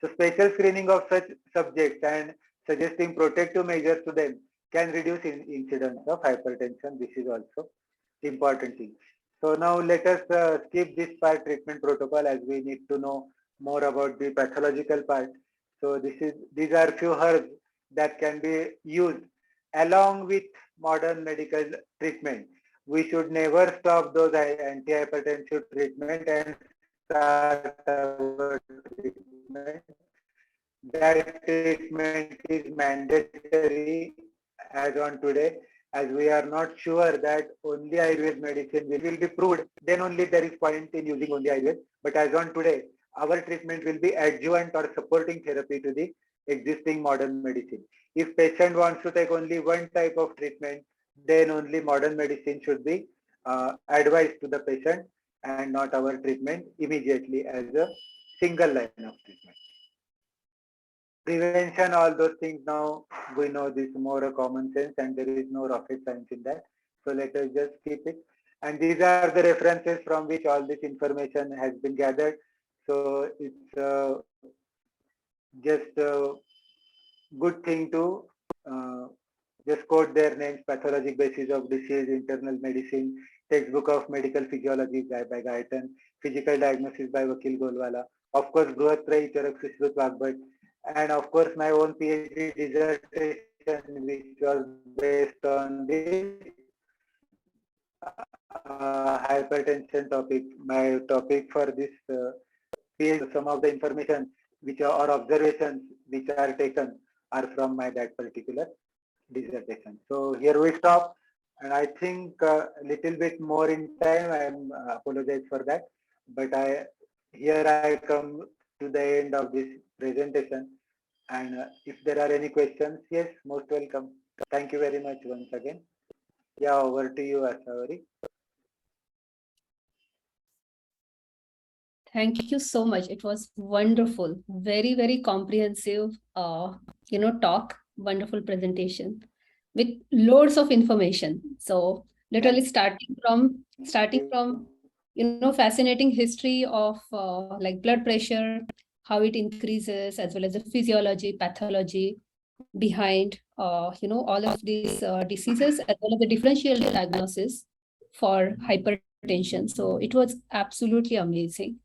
So special screening of such subjects and suggesting protective measures to them can reduce incidence of hypertension. This is also important thing. So now let us skip this part treatment protocol as we need to know more about the pathological part. So these are few herbs that can be used along with modern medical treatment. We should never stop those antihypertensive treatment and start our treatment. That treatment is mandatory as on today, as we are not sure that only Ayurved medicine will be proved, then only there is point in using only Ayurved. But as on today, our treatment will be adjuvant or supporting therapy to the existing modern medicine. If patient wants to take only one type of treatment, then only modern medicine should be advised to the patient and not our treatment immediately as a single line of treatment. Prevention, all those things now we know this more a common sense and there is no rocket science in that. So let us just keep it. And these are the references from which all this information has been gathered. So it's just a good thing to just quote their names: Pathologic Basis of Disease, Internal Medicine, Textbook of Medical Physiology by Guyton, Physical Diagnosis by Vakil Golwala, of course Bruhatrai Charak Sushrut Vagbhat, and of course my own PhD dissertation which was based on the hypertension topic. My topic for this PhD, some of the information which are or observations which are taken are from my that particular dissertation. So here we stop, and I think a little bit more in time. I apologize for that, but here I come to the end of this presentation. And if there are any questions, yes, most welcome. Thank you very much once again. Yeah, over to you, Asavari. Thank you so much. It was wonderful. Very, very comprehensive, talk, wonderful presentation with loads of information. So literally starting from, fascinating history of like blood pressure, how it increases, as well as the physiology, pathology behind, all of these diseases, as well as the differential diagnosis for hypertension. So it was absolutely amazing.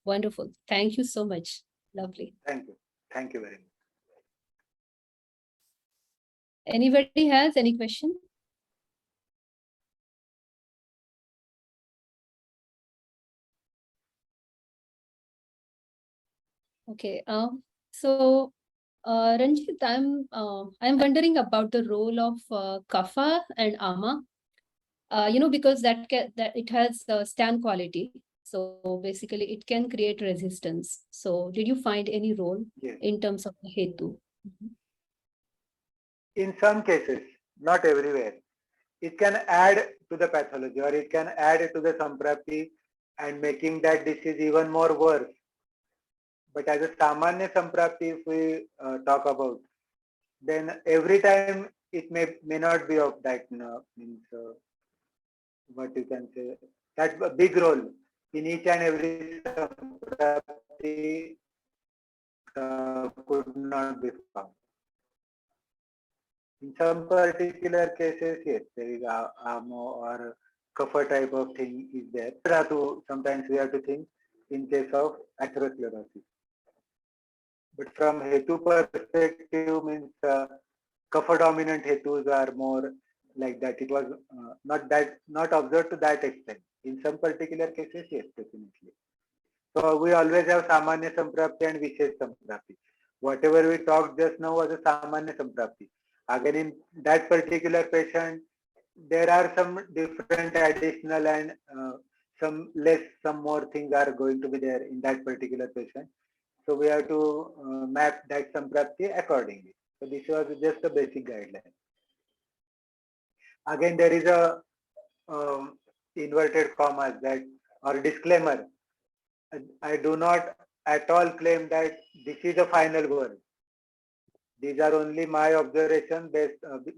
Wonderful. Thank you so much. Lovely. Thank you. Thank you very much. Anybody has any question? Okay. Ranjit, I'm wondering about the role of kapha and ama. Because that it has stand quality. So basically, it can create resistance. So did you find any role in terms of the hetu? In some cases, not everywhere, it can add to the pathology or it can add to the samprapti and making that disease even more worse. But as a samanya samprapti, if we talk about, then every time it may not be of that means what you can say, that a big role in each and every samprapti could not be found. In some particular cases, yes, there is amo or kapha type of thing is there. Sometimes we have to think in case of atherosclerosis. But from hetu perspective, means kapha dominant hetus are more like that. It was not observed to that extent. In some particular cases, yes, definitely. So we always have samanya samprapti and vishesh samprapti. Whatever we talked just now was a samanya samprapti. Again, in that particular patient, there are some different additional and some more things are going to be there in that particular patient. So we have to map that samprapti accordingly. So this was just a basic guideline. Again, there is a inverted commas that or disclaimer. I do not at all claim that this is a final word. These are only my observations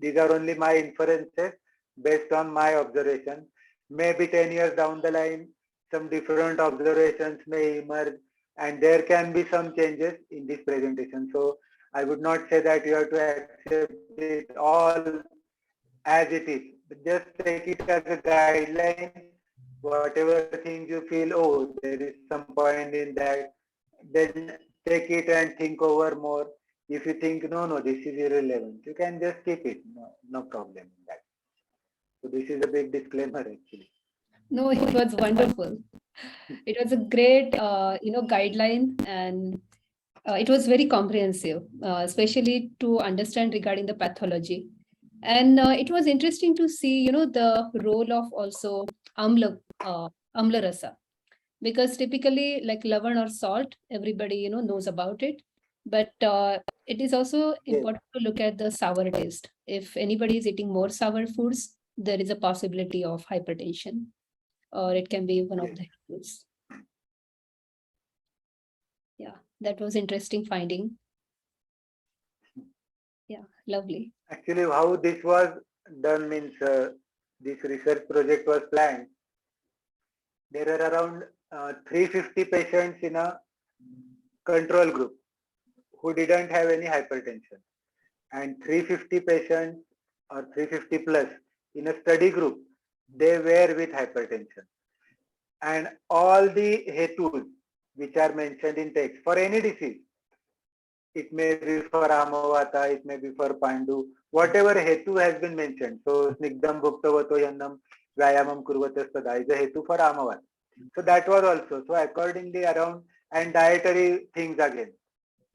these are only my inferences based on my observation. Maybe 10 years down the line, some different observations may emerge and there can be some changes in this presentation. So I would not say that you have to accept it all as it is, but just take it as a guideline. Whatever things you feel, oh, there is some point in that, then take it and think over more. If you think, no, this is irrelevant, you can just keep it. No problem in that. So this is a big disclaimer actually. No, it was wonderful. It was a great, guideline, and it was very comprehensive, especially to understand regarding the pathology. And it was interesting to see, the role of also amla, amla rasa, because typically like lavan or salt, everybody, knows about it. But it is also Yes, important to look at the sour taste. If anybody is eating more sour foods, there is a possibility of hypertension, or it can be one of yes. the issues. Yeah, that was interesting finding. Yeah, lovely. Actually, how this was done means this research project was planned. There are around 350 patients in a control group who didn't have any hypertension, and 350 patients or 350 plus in a study group, they were with hypertension. And all the hetus which are mentioned in text for any disease, it may be for Amavata, it may be for Pandu, whatever hetu has been mentioned. So Snigdam Bhuktavato Yannam Vyayamam Kurvatastada is a hetu for Amavata. So that was also. So accordingly around, and dietary things again,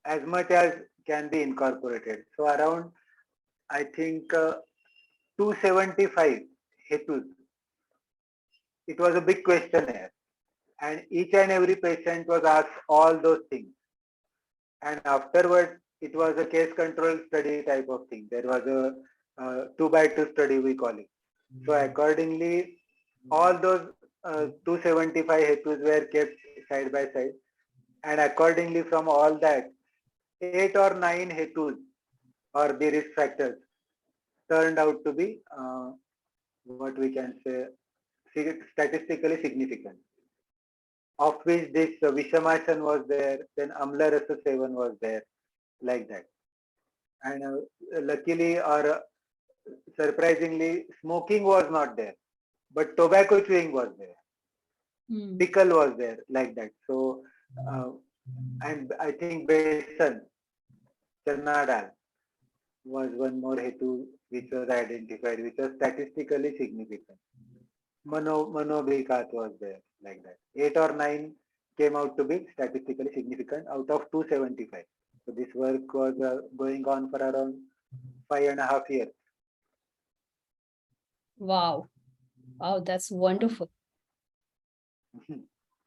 as much as can be incorporated. So around, I think 275 hetus. It was a big questionnaire, and each and every patient was asked all those things. And afterwards, it was a case control study type of thing. There was a 2 by 2 study, we call it. So accordingly, all those 275 hetus were kept side by side. And accordingly, from all that, 8 or 9 hetus or the risk factors turned out to be what we can say statistically significant. Of which this Vishamasan was there, then Amla Rasa Sevan was there, like that. And luckily or surprisingly, smoking was not there, but tobacco chewing was there. Pickle was there, like that. So, and I think besan, chana dal was one more hetu which was identified, which was statistically significant. Manobhikat was there, like that. 8 or 9 came out to be statistically significant out of 275. So this work was going on for around 5.5 years. Wow. Wow, that's wonderful.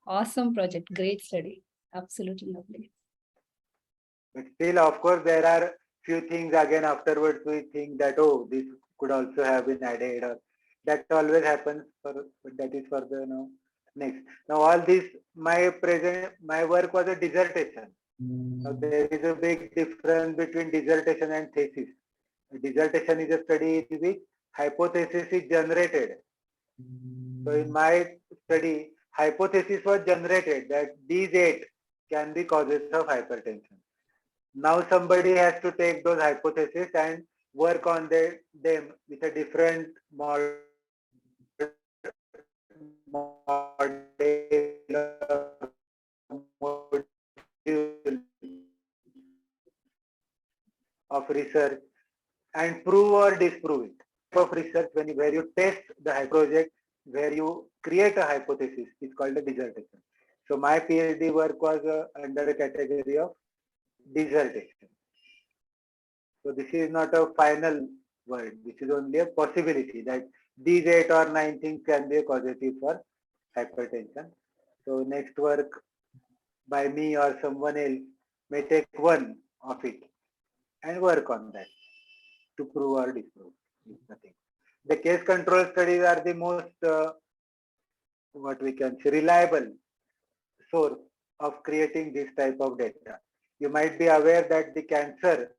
Awesome project. Great study. Absolutely lovely. But still, of course, there are few things again afterwards we think that, oh, this could also have been added, or that always happens for, but that is for the next. Now all this, my work was a dissertation. Now there is a big difference between dissertation and thesis. A dissertation is a study in which hypothesis is generated. So in my study, hypothesis was generated that these 8 can be causes of hypertension. Now somebody has to take those hypotheses and work on them with a different model of research and prove or disprove it. Of research where you test the project, where you create a hypothesis, is called a dissertation. So my PhD work was under a category of dissertation. So this is not a final word. This is only a possibility that these 8 or 9 things can be a causative for hypertension. So next work by me or someone else may take one of it and work on that to prove or disprove. Nothing. The case control studies are the most what we can say reliable source of creating this type of data. You might be aware that the cancer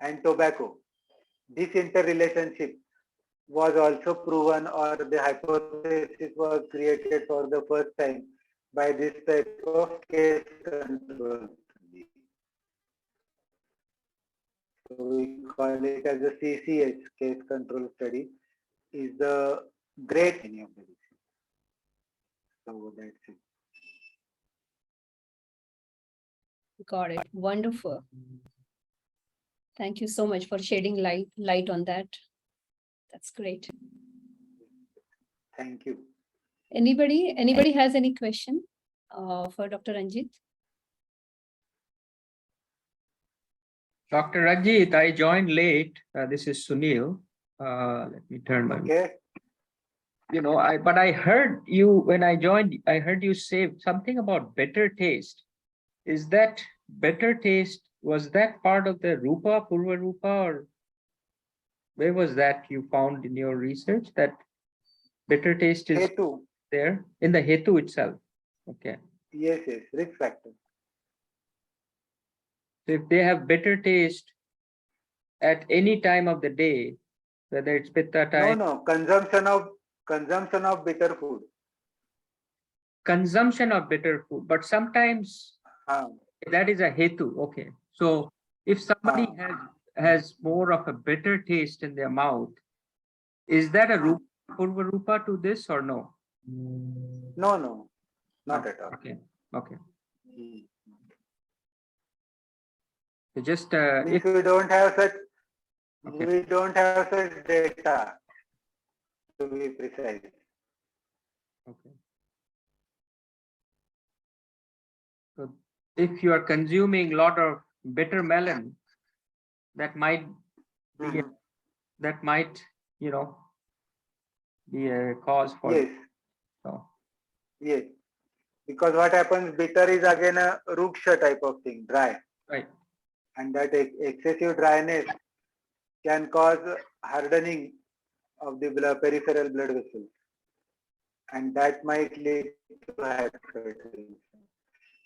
and tobacco, this interrelationship was also proven, or the hypothesis was created for the first time by this type of case control study. So we call it as a CCS, case control study, is the great any of the disease. So that's it. Got it. Wonderful. Thank you so much for shedding light on that. That's great. Thank you. Anybody has any question for Dr. Ranjit? Dr. Ranjit, I joined late. This is Sunil. Let me turn my. Okay. But I heard you when I joined. I heard you say something about better taste. Is that better taste? Was that part of the Rupa, Purva Rupa, or where was that you found in your research that better taste is Hetu. there in the Hetu itself? Okay. Yes, risk factor. So if they have better taste at any time of the day, whether it's Pitta time. No, consumption of bitter food. Consumption of bitter food, but sometimes that is a hetu. Okay, so if somebody has more of a bitter taste in their mouth, is that a rupa, purva rupa to this or no? No, not at all. Okay. So just If we don't have such, we don't have such data to be precise. Okay. So if you are consuming a lot of bitter melon, that might be be a cause for yes. So. Yes, because what happens, bitter is again a ruksha type of thing, dry. Right. And that excessive dryness can cause hardening of the peripheral blood vessels, and that might lead to hypertension.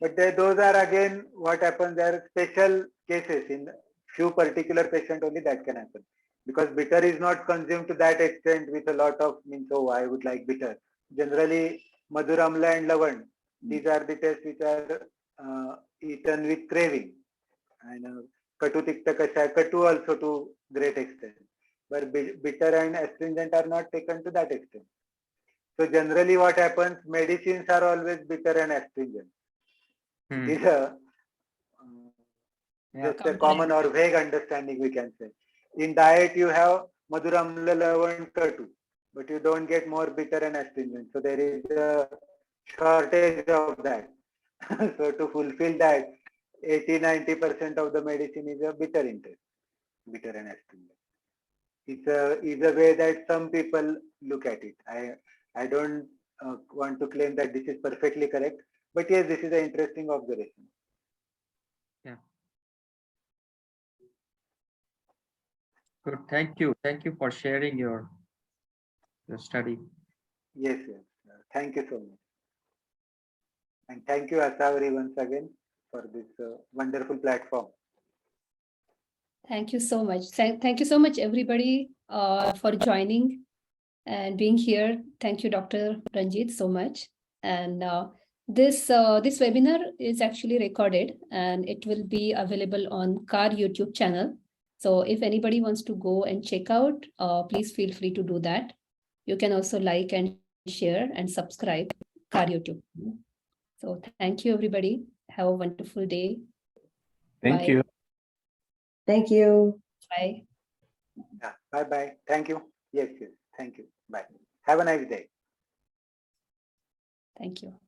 But those are again what happens. There are special cases in few particular patients only that can happen, because bitter is not consumed to that extent with a lot of I would like bitter. Generally, Madhur Amla and Lavan, these are the tests which are eaten with craving. And Katu Tikta Kashaya, Katu also to great extent. But bitter and astringent are not taken to that extent. So generally what happens, medicines are always bitter and astringent. It is just a common or vague understanding, we can say. In diet, you have Madhuramla, Lavan, Katu, but you don't get more bitter and astringent. So there is a shortage of that. So to fulfill that, 80-90% of the medicine is a bitter intake, bitter and astringent. It's a way that some people look at it. I don't want to claim that this is perfectly correct, but yes, this is an interesting observation. Yeah. Good. Thank you. Thank you for sharing your study. Yes. Thank you so much. And thank you, Asawari, once again for this wonderful platform. Thank you so much. Thank you so much, everybody, for joining and being here. Thank you, Dr. Ranjit, so much. And this webinar is actually recorded and it will be available on CAR YouTube channel. So if anybody wants to go and check out, please feel free to do that. You can also like and share and subscribe CAR YouTube. So thank you, everybody. Have a wonderful day. Thank you. Thank you. Bye. Yeah, bye. Thank you. Yes. Thank you. Bye. Have a nice day. Thank you.